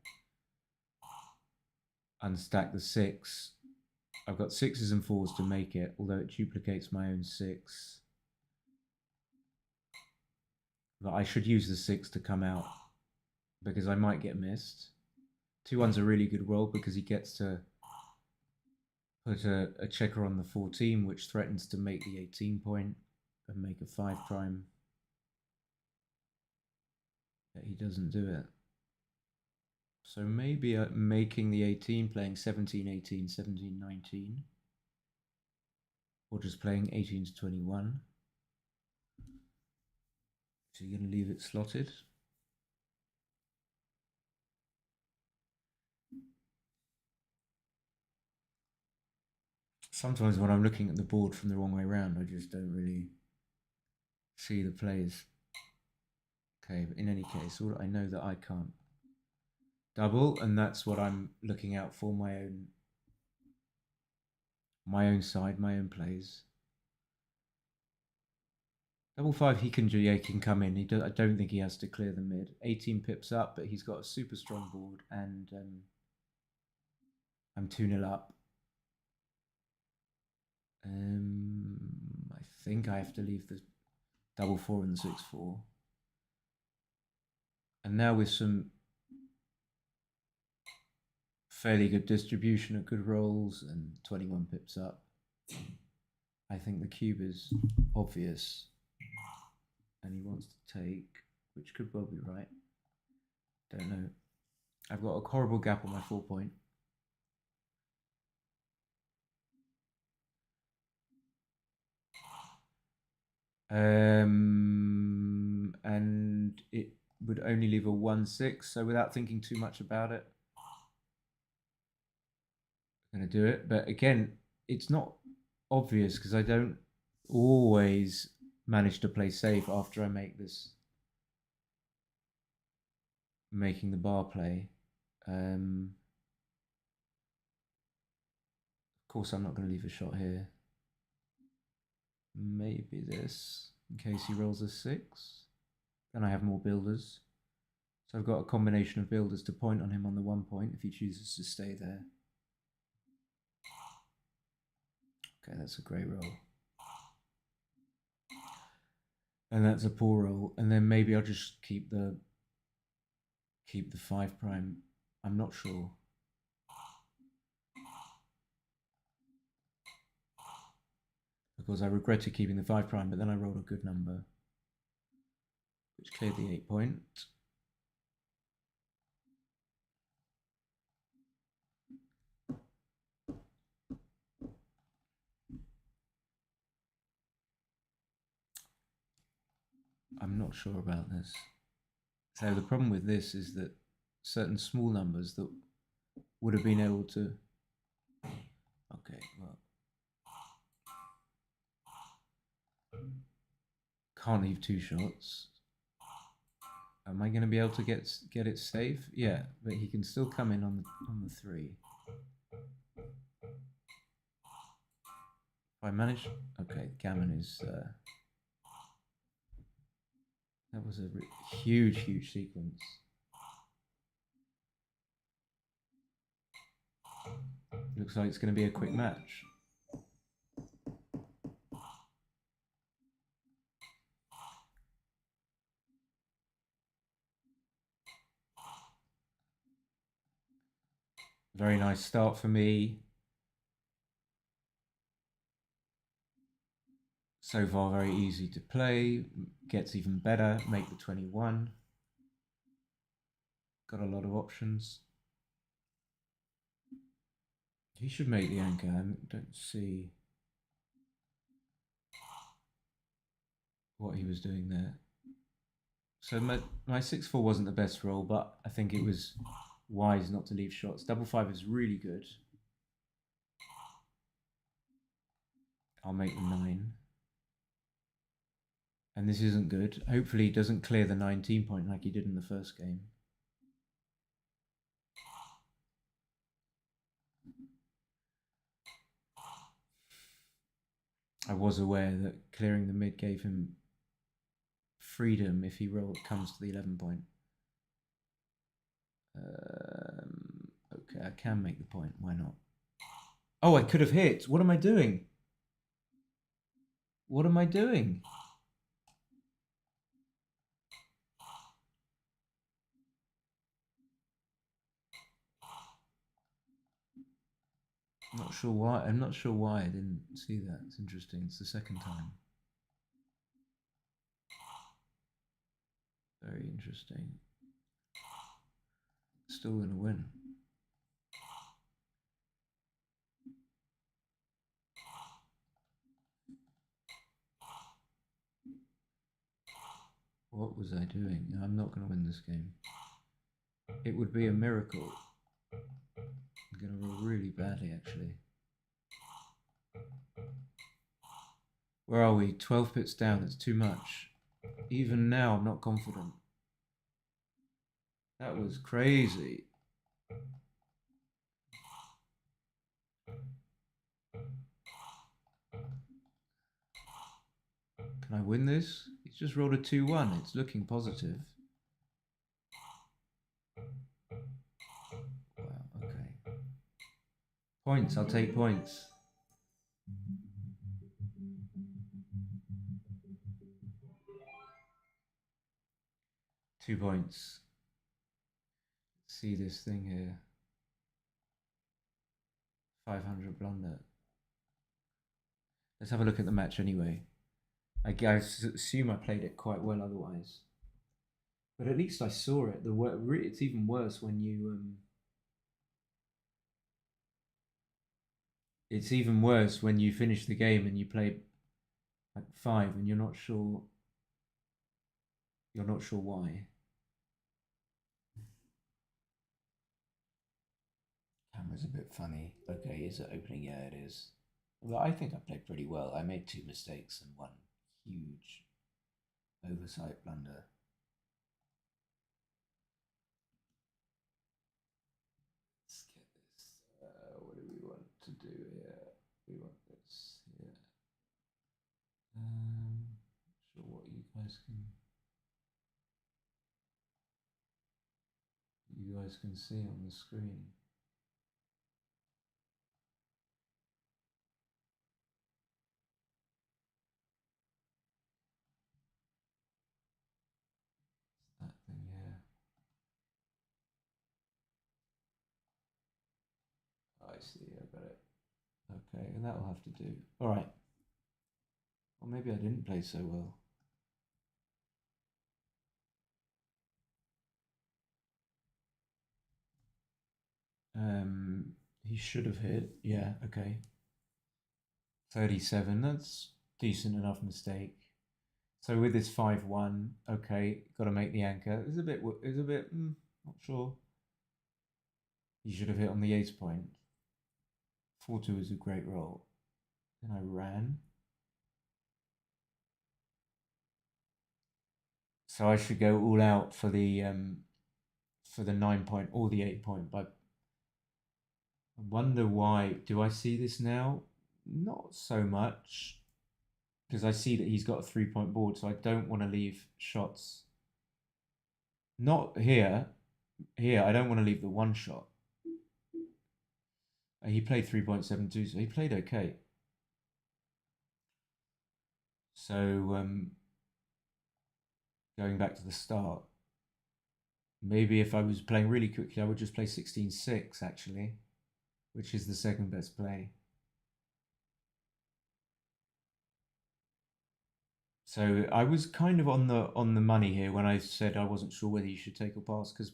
unstack the 6. I've got 6s and 4s to make it, although it duplicates my own 6. But I should use the 6 to come out, because I might get missed. 2-1's a really good roll because he gets to put a checker on the 14, which threatens to make the 18 point and make a 5 prime. But he doesn't do it. So maybe making the 18, playing 17, 18, 17, 19. Or just playing 18 to 21. So you're going to leave it slotted. Sometimes when I'm looking at the board from the wrong way around, I just don't really see the plays. Okay, but in any case, I know that I can't double, and that's what I'm looking out for, my own side, my own plays. Double 5, he can come in. I don't think he has to clear the mid. 18 pips up, but he's got a super strong board, and I'm 2-0 up. I think I have to leave the double 4 and the 6-4. And now with some fairly good distribution of good rolls and 21 pips up, I think the cube is obvious. And he wants to take, which could well be right. Don't know. I've got a horrible gap on my 4 point. And it would only leave a 1-6, so without thinking too much about it, I'm going to do it. But again, it's not obvious because I don't always manage to play safe after I make this, making the bar play. Of course, I'm not going to leave a shot here. Maybe this, in case he rolls a 6. Then I have more builders. So I've got a combination of builders to point on him on the 1 point if he chooses to stay there. Okay, that's a great roll. And that's a poor roll. And then maybe I'll just keep the 5 prime. I'm not sure. because I regretted keeping the 5 prime, but then I rolled a good number, which cleared the 8 point. I'm not sure about this. So the problem with this is that certain small numbers that would have been able to... Okay, well... Can't leave 2 shots. Am I going to be able to get it safe? Yeah, but he can still come in on the 3. If I manage... Okay, gammon is... that was a huge, huge sequence. Looks like it's going to be a quick match. Very nice start for me. So far, very easy to play. Gets even better. Make the 21. Got a lot of options. He should make the anchor. I don't see what he was doing there. So my 6-4 wasn't the best roll, but I think it was wise not to leave shots. Double 5 is really good. I'll make the 9. And this isn't good. Hopefully he doesn't clear the 19 point like he did in the first game. I was aware that clearing the mid gave him freedom if he comes to the 11 point. Okay, I can make the point. Why not? Oh, I could have hit. What am I doing? What am I doing? I'm not sure why. I'm not sure why I didn't see that. It's interesting. It's the second time. Very interesting. Still gonna win. What was I doing? I'm not going to win this game. It would be a miracle. I'm going to roll really badly, actually. Where are we? 12 pits down. It's too much. Even now, I'm not confident. That was crazy. Can I win this? He's just rolled a 2-1. It's looking positive. Wow, okay. Points. I'll take points. Two points. See this thing here. 500 blunder. Let's have a look at the match anyway. I assume I played it quite well otherwise. But at least I saw it. It's even worse when you... It's even worse when you finish the game and you play like 5 and you're not sure... You're not sure why. Camera's a bit funny. Okay, is it opening? Yeah, it is. Well, I think I played pretty well. I made 2 mistakes and 1 huge oversight blunder. Let's get this. What do we want to do here? We want this here. Not sure what you guys can see on the screen. That thing here. Oh, I see. I got it. Okay, and that'll have to do. All right. Or maybe I didn't play so well. He should have hit. Yeah, okay. 37, that's decent enough mistake. So with this 5-1, okay, got to make the anchor. It's a bit, not sure. He should have hit on the ace point. 4-2 is a great roll. Then I ran. So I should go all out for the 9 point or the 8 point. But I wonder why. Do I see this now? Not so much, because I see that he's got a 3 point board, so I don't want to leave shots. Not here. Here, I don't want to leave the one shot. He played 3.72, so he played okay. So going back to the start, maybe if I was playing really quickly, I would just play 16-6 actually, which is the second best play. So I was kind of on the money here when I said I wasn't sure whether you should take or pass, because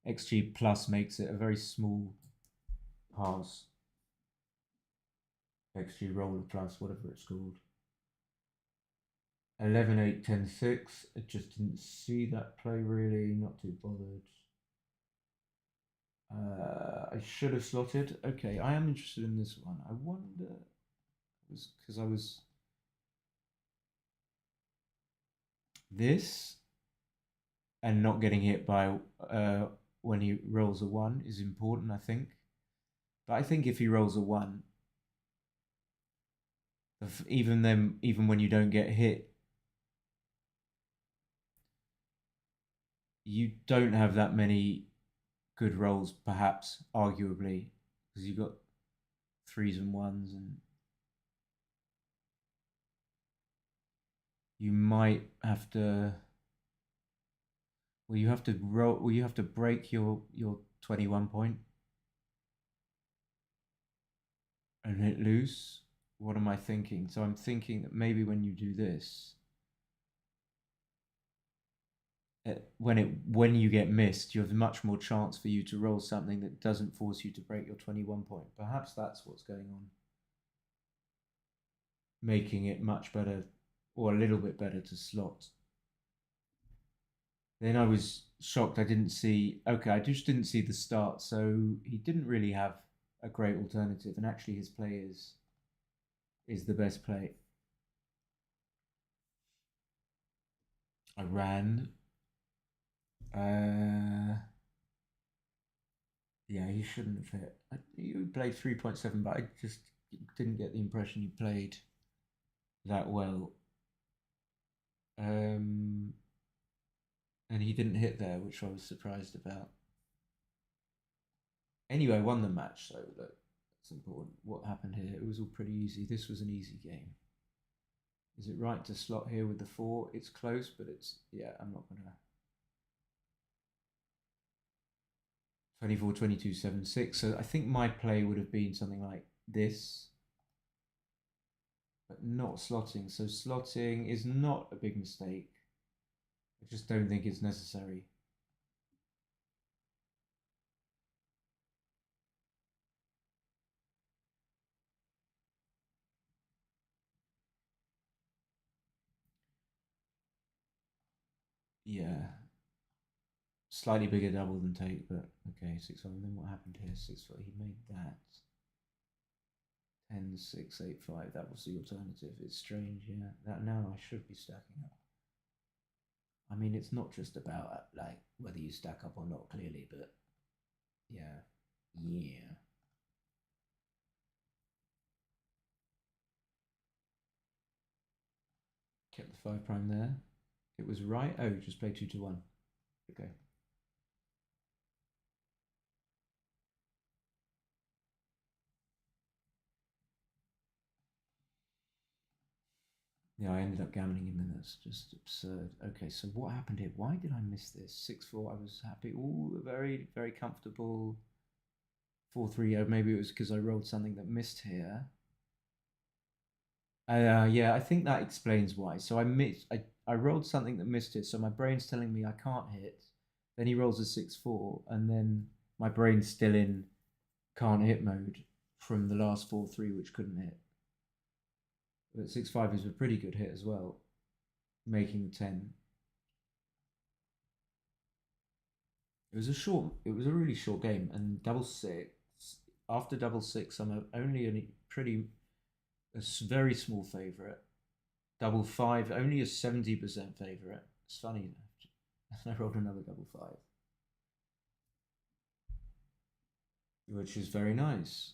XG plus makes it a very small pass. XG roller plus, whatever it's called. 11, 8, 10, 6. I just didn't see that play really, not too bothered. I should have slotted. Okay, I am interested in this one. I wonder, was because I was this and not getting hit by when he rolls a 1 is important, I think. But I think if he rolls a 1, even when you don't get hit, you don't have that many good rolls, perhaps, arguably, because you've got 3s and 1s, and you might have to. Well, you have to roll. Well, you have to break your 21 point and hit loose. What am I thinking? So I'm thinking that maybe when you do this, when you get missed, you have much more chance for you to roll something that doesn't force you to break your 21 point. Perhaps that's what's going on, making it much better, or a little bit better, to slot. Then I was shocked I didn't see. Okay, I just didn't see the start, so he didn't really have a great alternative, and actually his play is the best play. I ran. Yeah, he shouldn't have hit. You played 3.7, but I just didn't get the impression you played that well. And he didn't hit there, which I was surprised about. Anyway, I won the match, so that's important. What happened here? It was all pretty easy. This was an easy game. Is it right to slot here with the 4? It's close, but yeah, I'm not going to. 24, 22, 7, 6. So I think my play would have been something like this, but not slotting. So slotting is not a big mistake. I just don't think it's necessary. Yeah. Slightly bigger double than take, but okay, 6-5. Then what happened here? 6-4. He made that. 10, 6, 8, 5. That was the alternative. It's strange, yeah. That now I should be stacking up. I mean, it's not just about like whether you stack up or not, clearly, but yeah. Kept the 5 prime there. It was right. Oh, just play 2 to 1. Okay. Yeah, I ended up gammoning him, and that's just absurd. Okay, so what happened here? Why did I miss this? 6-4. I was happy. All very, very comfortable. 4-3. Oh, maybe it was because I rolled something that missed here. Yeah, I think that explains why. So I rolled something that missed it, so my brain's telling me I can't hit. Then he rolls a 6-4, and then my brain's still in can't hit mode from the last 4-3, which couldn't hit. But 6-5 is a pretty good hit as well, making 10. It was a really short game, and double six. After double six, I'm only a very small favourite. Double five, only a 70% favourite. It's funny. I rolled another double five, which is very nice.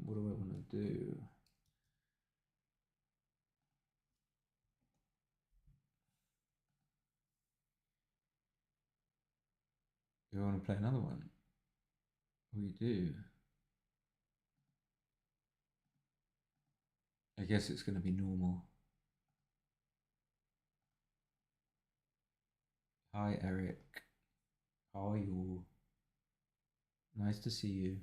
What do I want to do? Do I want to play another one? We do. I guess it's going to be normal. Hi, Eric. How are you? Nice to see you.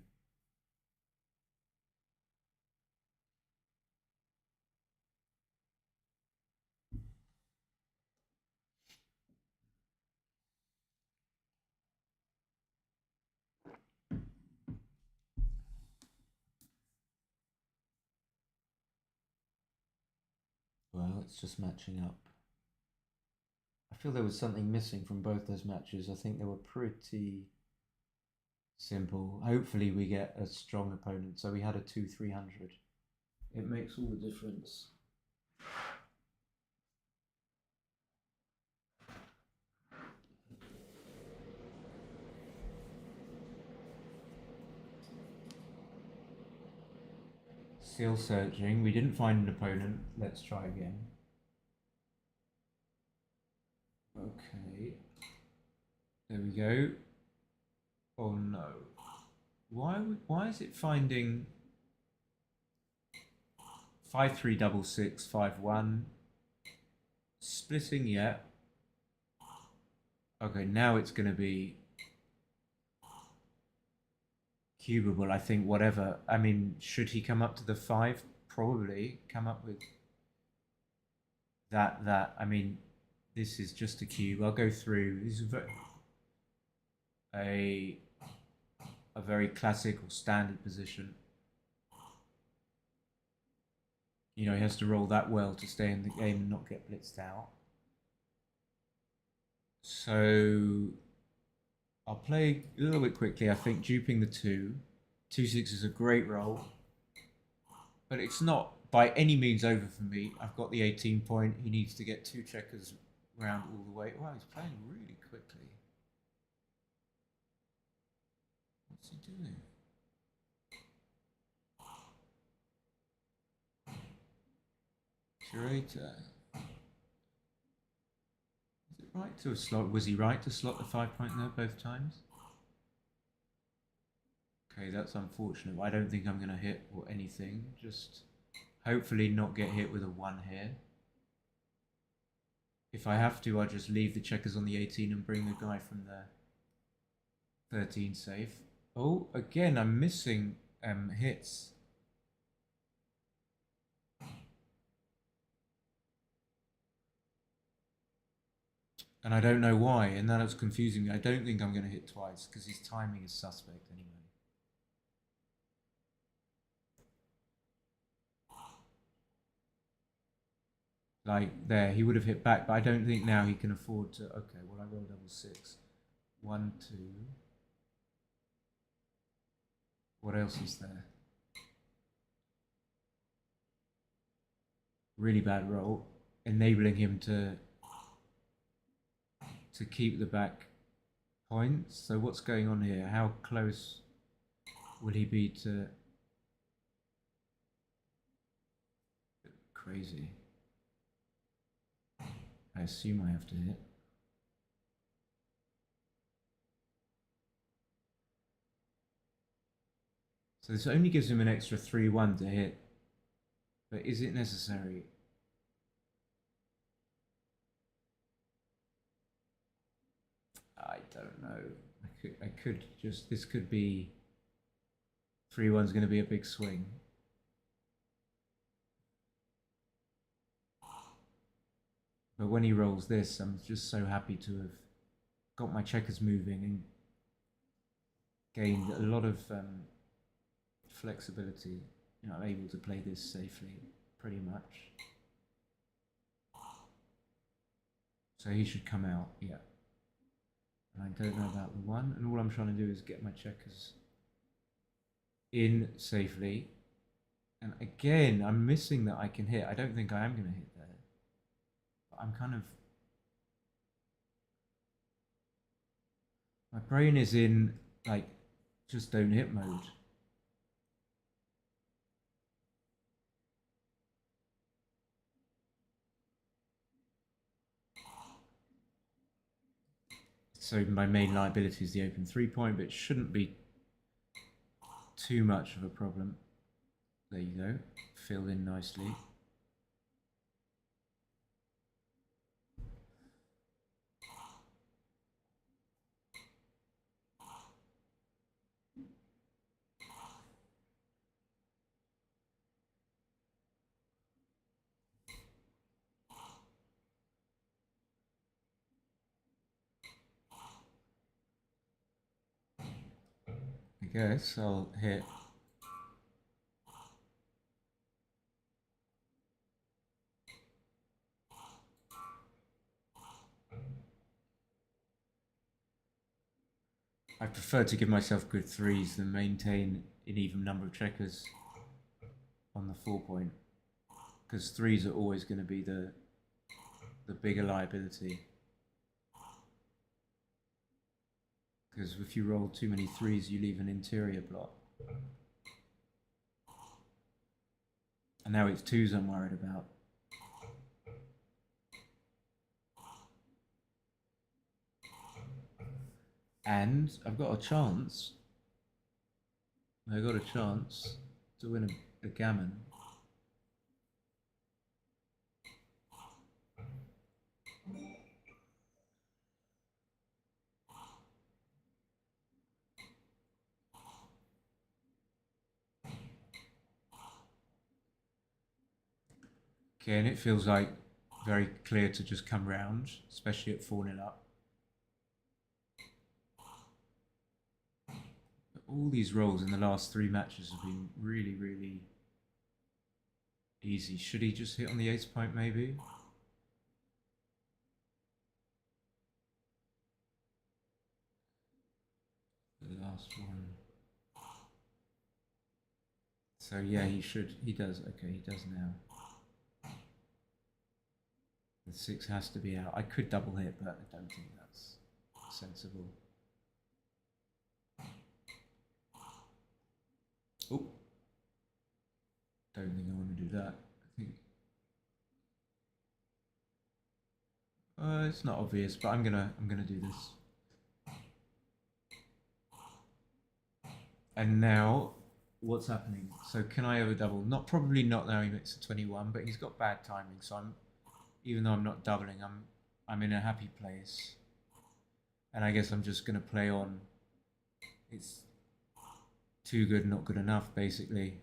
Well, it's just matching up. I feel there was something missing from both those matches. I think they were pretty simple. Hopefully, we get a strong opponent. So we had a 2-300. It makes all the difference. Still searching. We didn't find an opponent. Let's try again. Okay. There we go. Oh no. Why is it finding 5-3 double 6 5-1 splitting yet? Okay, now it's going to be cubable. I think whatever. I mean, should he come up to the 5? Probably come up with that. I mean, this is just a cube. I'll go through. This is a very classic or standard position. You know, he has to roll that well to stay in the game and not get blitzed out. So I'll play a little bit quickly. I think duping the 2. 2-6 is a great roll, but it's not by any means over for me. I've got the 18 point. He needs to get 2 checkers round all the way. Wow, he's playing really quickly. What's he doing? Curator. Is it right to slot? Was he right to slot the 5 point there both times? Okay, that's unfortunate. I don't think I'm going to hit or anything. Just hopefully not get hit with a 1 here. If I have to, I'll just leave the checkers on the 18 and bring the guy from the 13 safe. Oh, again, I'm missing hits. And I don't know why, and that's confusing me. I don't think I'm going to hit twice because his timing is suspect anyway. Like there, he would have hit back, but I don't think now he can afford to. Okay, well I roll double 6. 1, 2. What else is there? Really bad roll, enabling him to keep the back points. So what's going on here? How close will he be to? Crazy. I assume I have to hit. So this only gives him an extra 3-1 to hit. But is it necessary? I don't know. I could just, this could be 3-1's going to be a big swing. But when he rolls this, I'm just so happy to have got my checkers moving and gained a lot of flexibility. You know, I'm able to play this safely, pretty much. So he should come out, yeah. And I don't know about the one, and all I'm trying to do is get my checkers in safely. And again, I'm missing that I can hit. I don't think I am going to hit there. But I'm kind of... My brain is in, like, just don't hit mode. So my main liability is the open 3-point, but it shouldn't be too much of a problem. There you go, filled in nicely. I guess I'll hit. I prefer to give myself good threes than maintain an even number of checkers on the 4-point, because threes are always going to be the bigger liability. Because if you roll too many threes, you leave an interior block. And now it's 2s I'm worried about. And I've got a chance. I got a chance to win a gammon. Okay, and it feels like very clear to just come round, especially at 4-0 up. But all these rolls in the last 3 matches have been really, really easy. Should he just hit on the ace-point maybe? The last one. So yeah, he should. He does. Okay, he does now. The 6 has to be out. I could double hit, but I don't think that's sensible. Oh, don't think I want to do that. I think it's not obvious, but I'm gonna do this. And now, what's happening? So can I ever double? Probably not now. He makes a 21, but he's got bad timing. So even though I'm not doubling, I'm in a happy place. And I guess I'm just gonna play on. It's too good, not good enough, basically.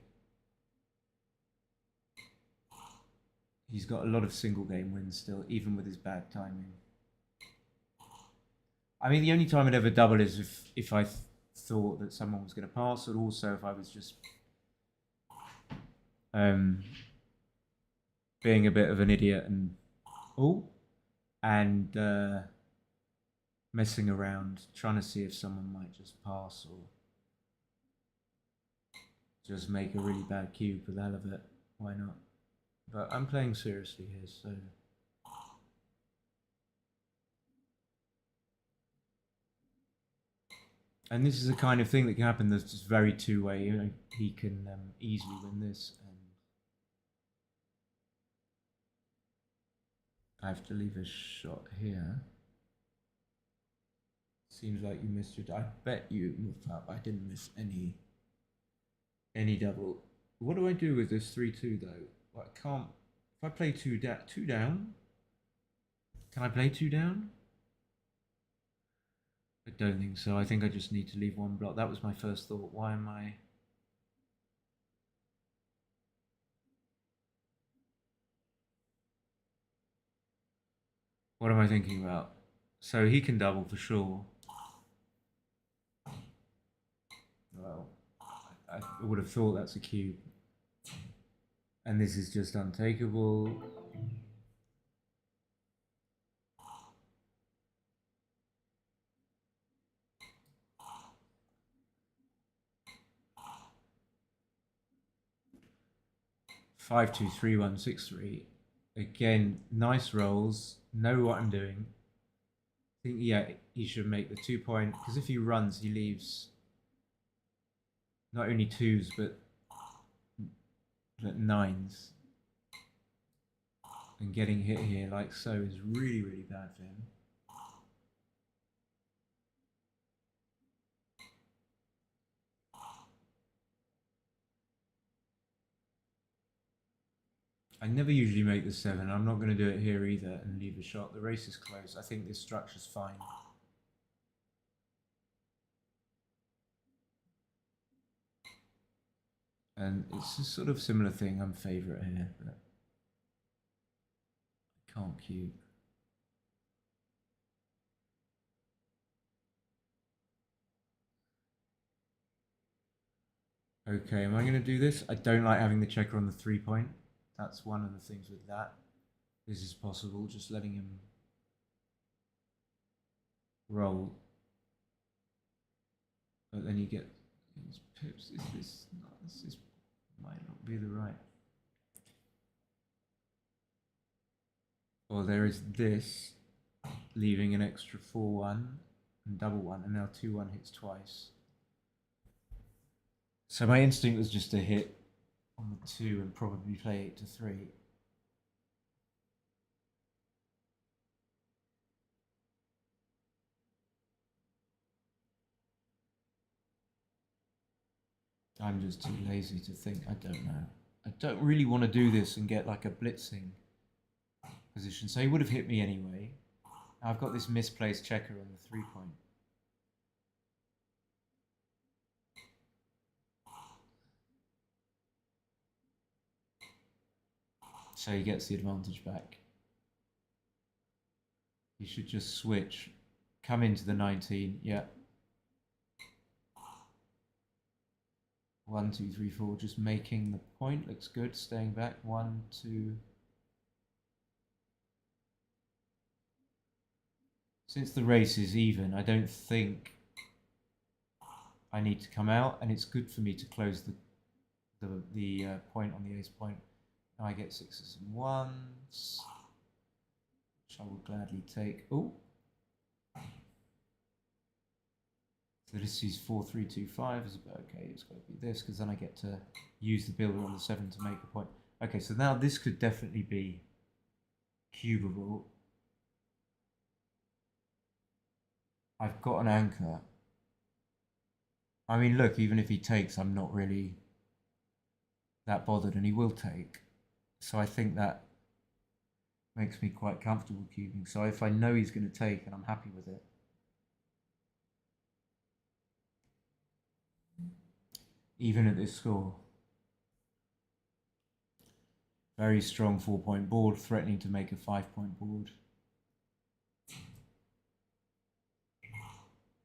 He's got a lot of single game wins still, even with his bad timing. I mean, the only time I'd ever double is if I thought that someone was going to pass, or also if I was just being a bit of an idiot and messing around, trying to see if someone might just pass or just make a really bad cue for the hell of it. Why not? But I'm playing seriously here, so... And this is the kind of thing that can happen that's just very two-way. You know, he can easily win this, and I have to leave a shot here. Seems like you missed your... I bet you moved up. I didn't miss any double. What do I do with this 3-2 though? Well, I can't... If I play two down... Can I play 2 down? I don't think so. I think I just need to leave one block. That was my first thought. Why am I... What am I thinking about? So he can double for sure. Well, I would have thought that's a cube. And this is just untakeable. Five, two, three, one, six, three. Again, nice rolls. Know what I'm doing. I think, yeah, he should make the 2 point. Because if he runs, he leaves not only twos, but nines. And getting hit here like so is really, really bad for him. I never usually make the 7. I'm not going to do it here either and leave a shot. The race is close. I think this structure's fine. And it's a sort of similar thing. I'm favourite here, but I can't cube. Okay, am I going to do this? I don't like having the checker on the 3 point. That's one of the things with that. This is possible, just letting him roll. But then you get these pips. This might not be the right. Or there is this, leaving an extra 4-1 and double 1, and now 2-1 hits twice. So my instinct was just to hit on the 2 and probably play 8 to 3. I'm just too lazy to think. I don't know. I don't really want to do this and get like a blitzing position. So he would have hit me anyway. I've got this misplaced checker on the 3 point. So he gets the advantage back. He should just switch. Come into the 19. Yeah. 1, 2, 3, 4. Just making the point. Looks good. Staying back. 1, 2. Since the race is even, I don't think I need to come out, and it's good for me to close the point on the ace point. Now I get 6s and 1s, which I will gladly take. Oh, so this is 4, 3, 2, 5. Okay, it's got to be this because then I get to use the builder on the 7 to make a point. Okay, so now this could definitely be cubable. I've got an anchor. I mean, look, even if he takes, I'm not really that bothered, and he will take. So I think that makes me quite comfortable cubing. So if I know he's going to take and I'm happy with it, even at this score, very strong 4 point board, threatening to make a 5 point board.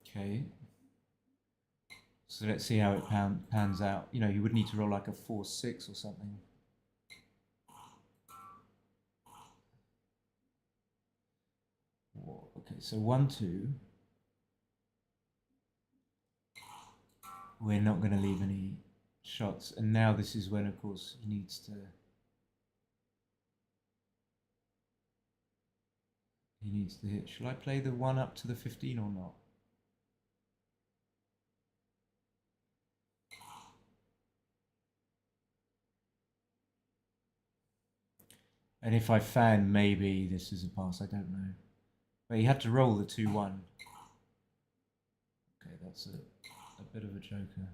Okay. So let's see how it pans out. You know, you would need to roll like a 4-6 or something. Okay, so 1, 2. We're not going to leave any shots. And now this is when, of course, he needs to... He needs to hit. Shall I play the 1 up to the 15 or not? And if I fan, maybe this is a pass, I don't know. But he had to roll the 2-1. Okay, that's a bit of a joker.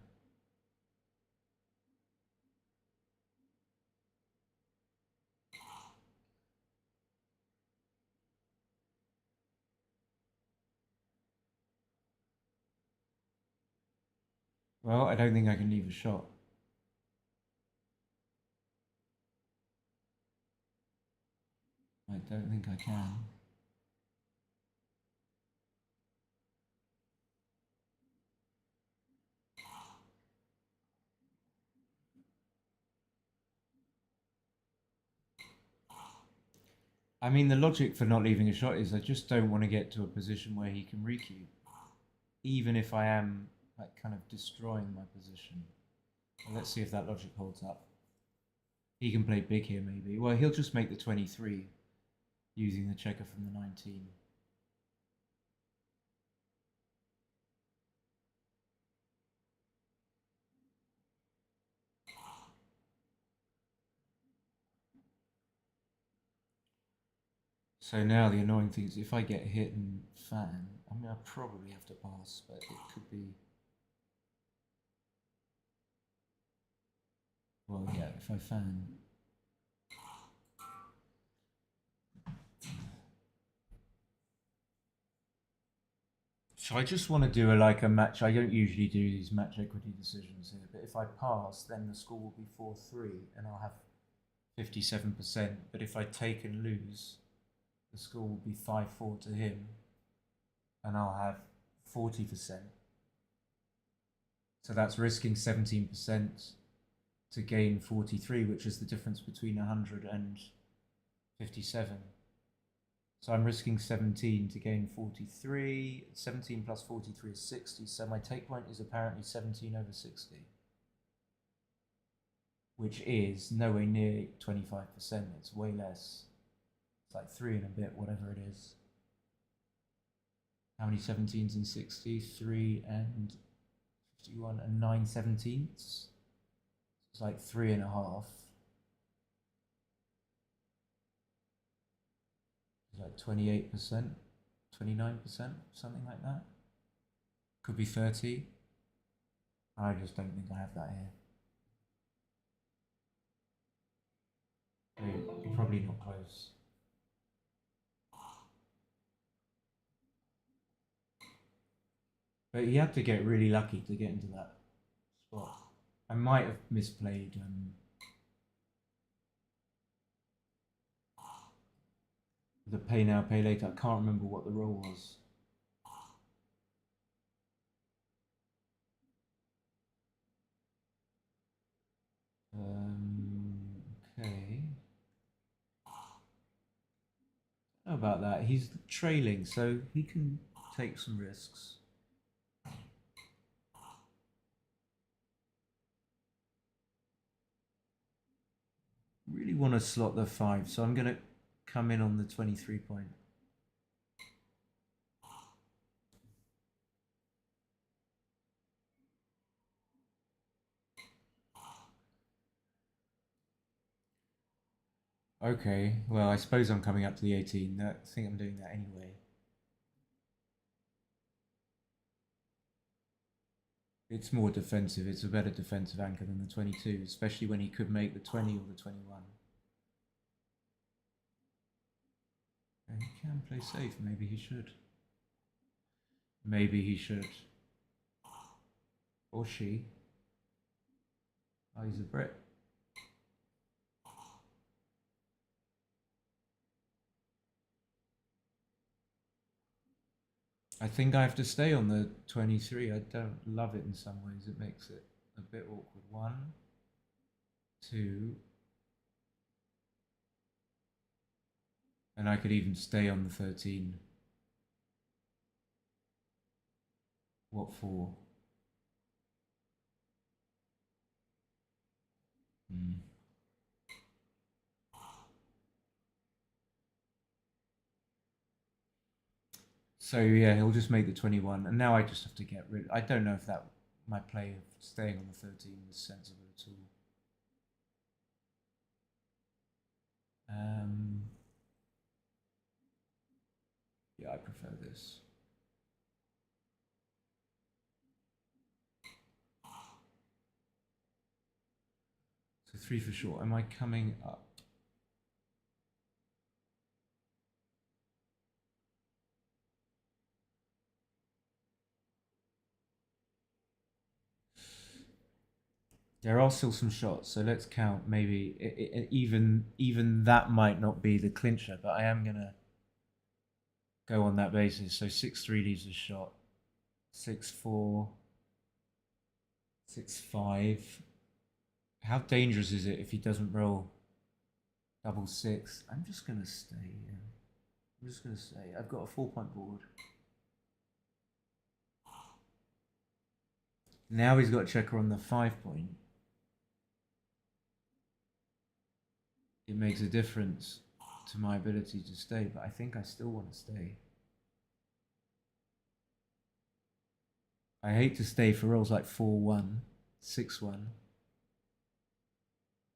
Well, I don't think I can leave a shot. I don't think I can. I mean, the logic for not leaving a shot is I just don't want to get to a position where he can recoup, even if I am like kind of destroying my position. Well, let's see if that logic holds up. He can play big here, maybe. Well, he'll just make the 23 using the checker from the 19. So now the annoying thing is if I get hit and fan, I mean, I'll probably have to pass, but it could be... Well, yeah, if I fan... So I just want to do a match. I don't usually do these match equity decisions here, but if I pass, then the score will be 4-3, and I'll have 57%. But if I take and lose, the score will be 5-4 to him, and I'll have 40%. So that's risking 17% to gain 43, which is the difference between 100 and 57. So I'm risking 17 to gain 43. 17 plus 43 is 60. So my take point is apparently 17 over 60, which is nowhere near 25%. It's way less. It's like 3 and a bit, whatever it is. How many 17s in 60? 3 and 51 and 9 17ths. It's like 3.5. It's like 28%, 29%, something like that. Could be 30. I just don't think I have that here. You're probably not close. But he had to get really lucky to get into that spot. I might have misplayed the pay now, pay later. I can't remember what the role was. Okay. How about that? He's trailing, so he can take some risks. Really want to slot the 5, so I'm going to come in on the 23 point. Okay, well, I suppose I'm coming up to the 18. I think I'm doing that anyway. It's more defensive. It's a better defensive anchor than the 22, especially when he could make the 20 or the 21. And he can play safe. Maybe he should. Maybe he should. Or she. Oh, he's a Brit. I think I have to stay on the 23. I don't love it in some ways. It makes it a bit awkward. 1, 2. And I could even stay on the 13. What for? So yeah, he'll just make the 21, and now I just have to get rid. I don't know if that my play of staying on the 13 was sensible at all. Yeah, I prefer this. So 3 for short. Am I coming up? There are still some shots, so let's count. Maybe even that might not be the clincher, but I am gonna go on that basis. So 6-3 leaves a shot. 6-4, 6-5. How dangerous is it if he doesn't roll double six? I'm just gonna stay. I'm just gonna say I've got a 4-point board. Now he's got a checker on the 5-point. It makes a difference to my ability to stay, but I think I still want to stay. I hate to stay for rolls like 4-1, 6-1.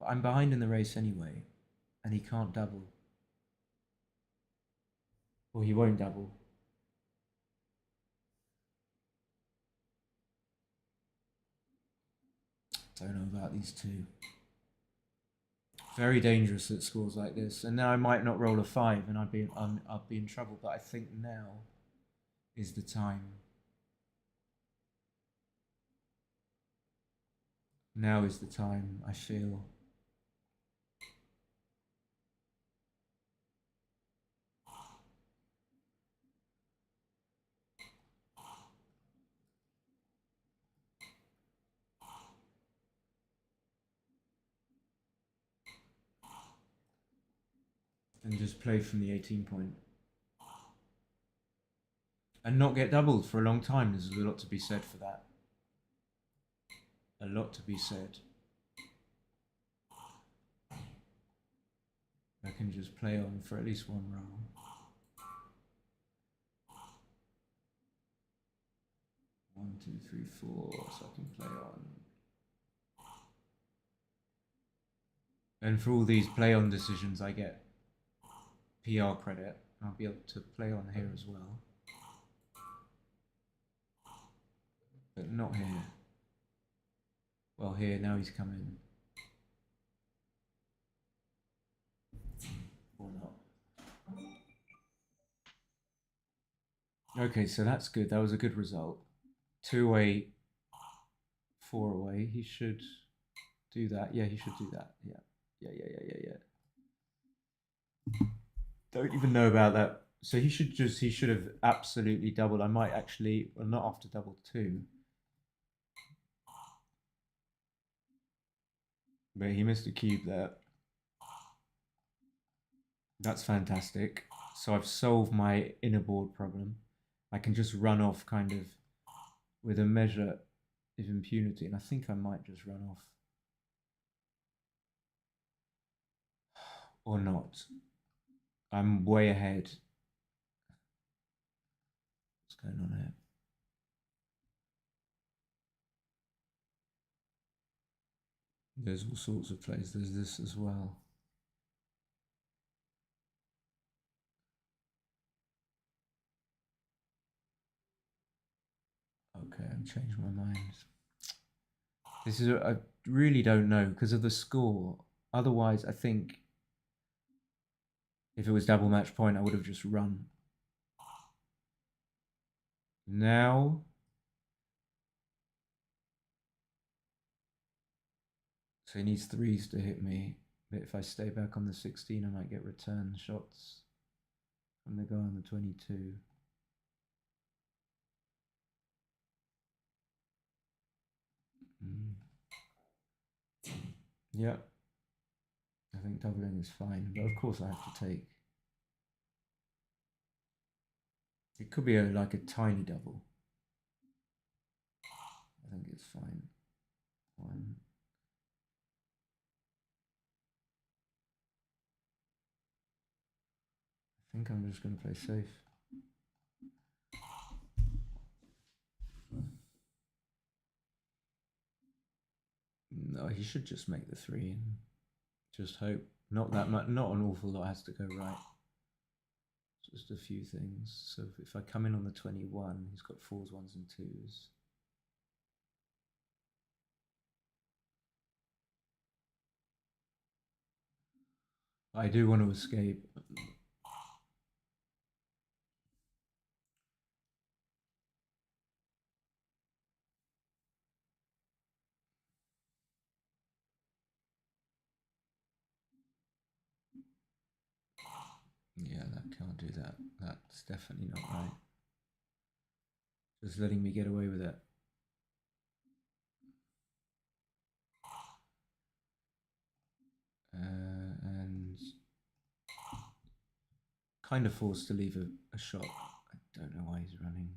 But I'm behind in the race anyway, and he can't double. Or he won't double. Don't know about these two. Very dangerous at scores like this. And now I might not roll a 5 and I'd be in trouble, but I think now is the time. Now is the time, I feel. And just play from the 18-point. And not get doubled for a long time. There's a lot to be said for that. A lot to be said. I can just play on for at least one roll. One, two, three, four, so I can play on. And for all these play on decisions, I get PR credit. I'll be able to play on here as well. But not here. Well, here, now he's come in. Or not. Okay, so that's good. That was a good result. 2 away, 4 away. He should do that. Yeah, he should do that. Yeah. Yeah. Don't even know about that. So he should have absolutely doubled. I might actually, well, not after double 2. But he missed a cube there. That's fantastic. So I've solved my inner board problem. I can just run off kind of with a measure of impunity. And I think I might just run off. Or not. I'm way ahead. What's going on here? There's all sorts of plays. There's this as well. Okay, I've changed my mind. This is, I really don't know because of the score. Otherwise, I think if it was double match point, I would have just run. Now, so he needs 3s to hit me. But if I stay back on the 16, I might get return shots from the guy on the 22. Yeah. I think doubling is fine, but of course I have to take. It could be like a tiny double. I think it's fine. 1. I think I'm just going to play safe. No, he should just make the 3 and just hope. Not that much, not an awful lot has to go right. Just a few things. So if I come in on the 21, he's got 4s, 1s and 2s. I do want to escape. Yeah, that can't do that. That's definitely not right. Just letting me get away with it. And kind of forced to leave a shot. I don't know why he's running.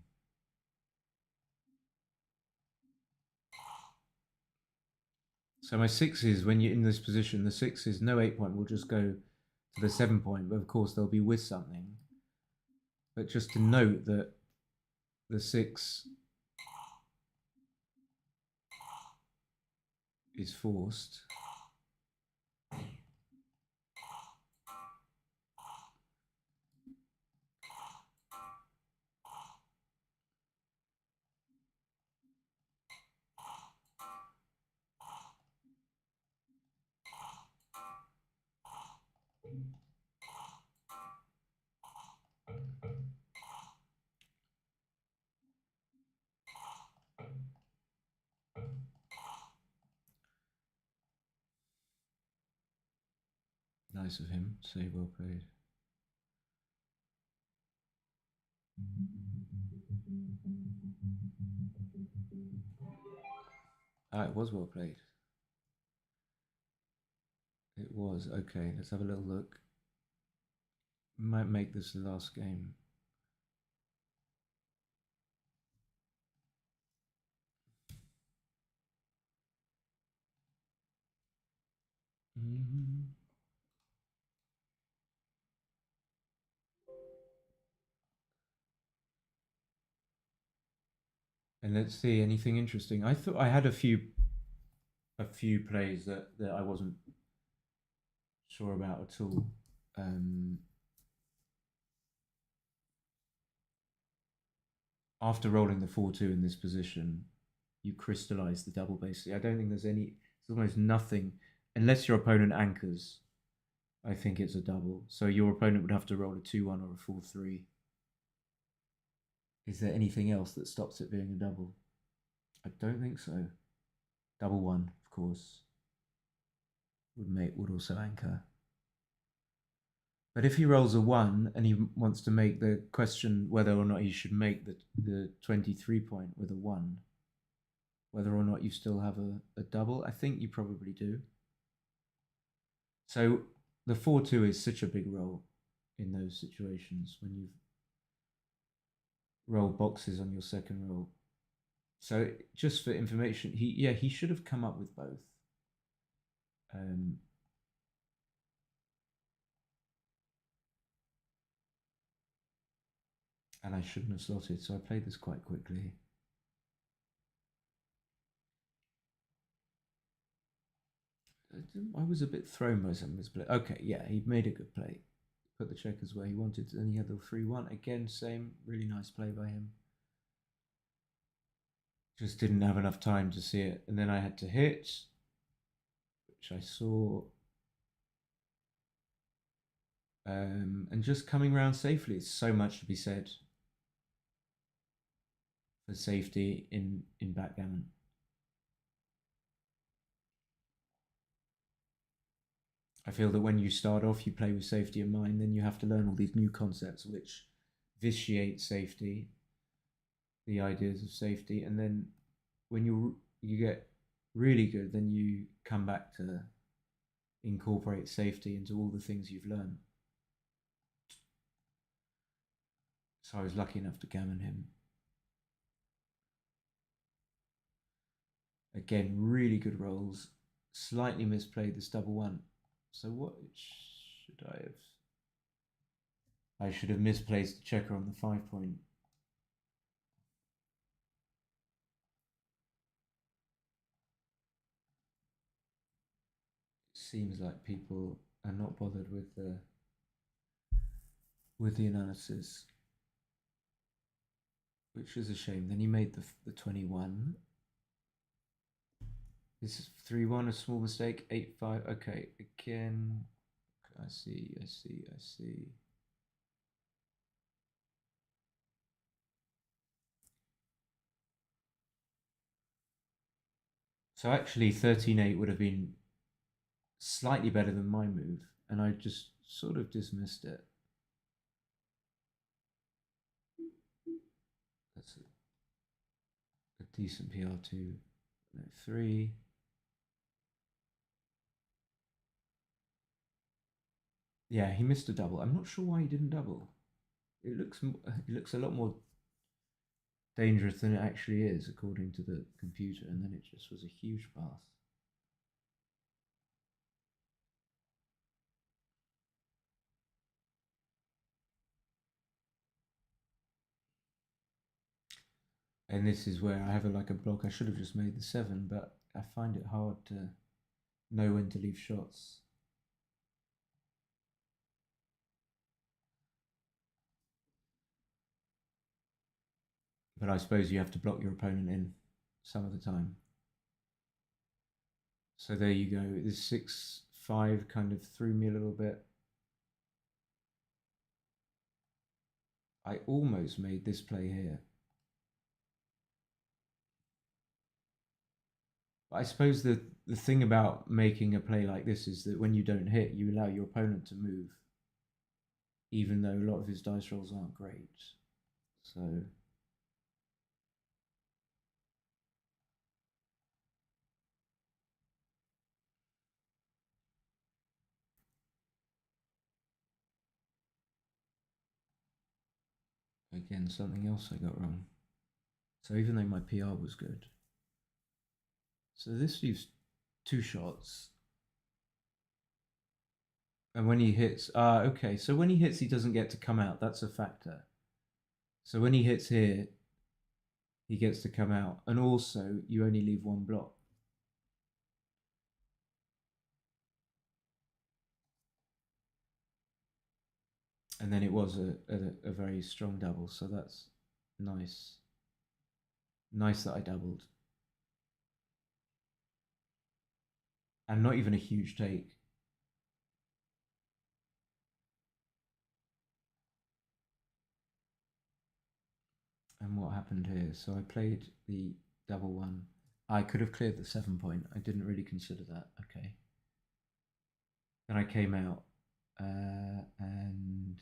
So my 6s, when you're in this position, the 6s, no 8-point will just go to the 7-point, but of course they'll be with something. But just to note that the 6 is forced. Nice of him. Say well played. Ah, it was well played. It was. Okay, let's have a little look. Might make this the last game. And let's see anything interesting. I thought I had a few plays that I wasn't sure about at all. After rolling the 4-2 in this position, you crystallize the double basically. I don't think there's almost nothing, unless your opponent anchors. I think it's a double. So your opponent would have to roll a 2-1 or a 4-3. Is there anything else that stops it being a double? I don't think so. Double 1, of course, would also anchor. But if he rolls a 1 and he wants to make the question whether or not he should make the 23-point with a 1, whether or not you still have a double, I think you probably do. So the 4-2 is such a big roll in those situations when you've rolled boxes on your second roll. So just for information, he should have come up with both. And I shouldn't have slotted, so I played this quite quickly. I was a bit thrown by some of his play. Okay, yeah, he made a good play. Put the checkers where he wanted, and he had the 3-1. Again, same, really nice play by him. Just didn't have enough time to see it. And then I had to hit, which I saw. And just coming around safely. It's so much to be said for safety in backgammon. I feel that when you start off, you play with safety in mind, then you have to learn all these new concepts which vitiate safety, the ideas of safety, and then when you get really good, then you come back to incorporate safety into all the things you've learned. So I was lucky enough to gammon him. Again, really good rolls. Slightly misplayed this double 1. So what should I have? I should have misplaced the checker on the 5-point. Seems like people are not bothered with the analysis, which is a shame. Then he made the 21. This is 3-1, a small mistake. 8-5. Okay, again. I see. So actually, 13-8 would have been slightly better than my move, and I just sort of dismissed it. decent PR2, no 3. Yeah, he missed a double. I'm not sure why he didn't double. It looks a lot more dangerous than it actually is, according to the computer, and then it just was a huge pass. And this is where I have like a block. I should have just made the 7, but I find it hard to know when to leave shots. But I suppose you have to block your opponent in some of the time. So there you go. This 6-5 kind of threw me a little bit. I almost made this play here. But I suppose the thing about making a play like this is that when you don't hit, you allow your opponent to move, even though a lot of his dice rolls aren't great. So again, something else I got wrong. So even though my PR was good, so this leaves 2 shots. And when he hits, okay, so when he hits, he doesn't get to come out. That's a factor. So when he hits here, he gets to come out. And also, you only leave 1 block. And then it was a very strong double, so that's nice. Nice that I doubled. And not even a huge take. And what happened here? So I played the double 1. I could have cleared the 7 point. I didn't really consider that. Okay. Then I came out and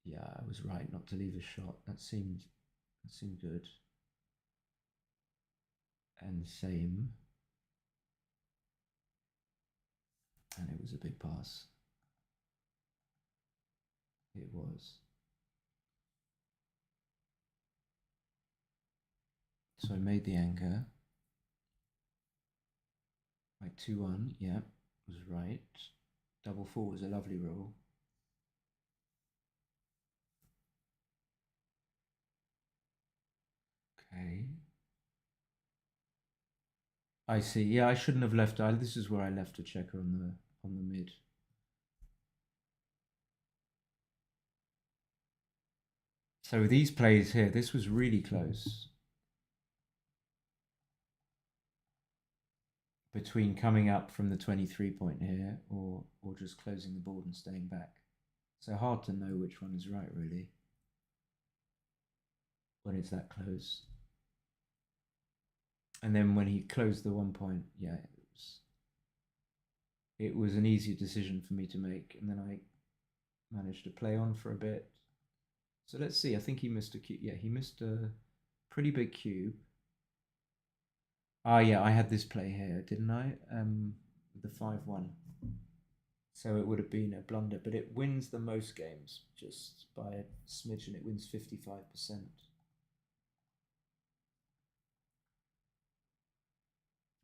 yeah, I was right not to leave a shot. That seemed good. And same. And it was a big pass. It was. So I made the anchor. My 2-1, yeah, was right. Double 4 was a lovely roll. Okay. I see. Yeah, I shouldn't have left. This is where I left a checker on the mid. So these plays here, this was really close. Between coming up from the 23 point here or just closing the board and staying back. So hard to know which one is right, really, when it's that close. And then when he closed the 1 point, yeah, it was an easy decision for me to make. And then I managed to play on for a bit. So let's see. I think he missed a cube. Yeah, he missed a pretty big cube. Yeah, I had this play here, didn't I? The 5-1. So it would have been a blunder, but it wins the most games just by a smidgen. It wins 55%.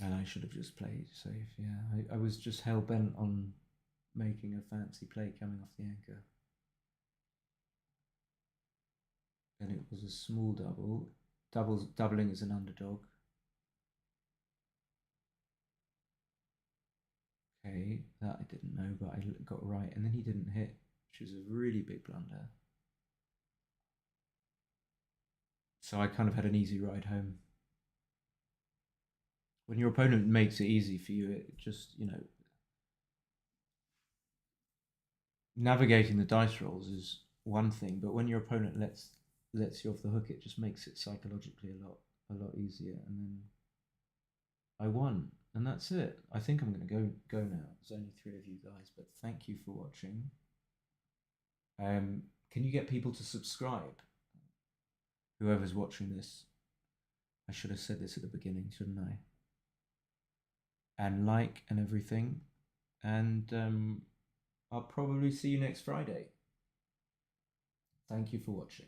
And I should have just played safe. Yeah, I was just hell bent on making a fancy play coming off the anchor. And it was a small double. Doubling as an underdog. Okay, that I didn't know, but I got right. And then he didn't hit, which was a really big blunder. So I kind of had an easy ride home. When your opponent makes it easy for you, it just, navigating the dice rolls is one thing, but when your opponent lets you off the hook, it just makes it psychologically a lot easier. And then I won, and that's it. I think I'm going to go now. There's only 3 of you guys, but thank you for watching. Can you get people to subscribe? whoever's watching this. I should have said this at the beginning, shouldn't I? And like and everything. And I'll probably see you next Friday. Thank you for watching.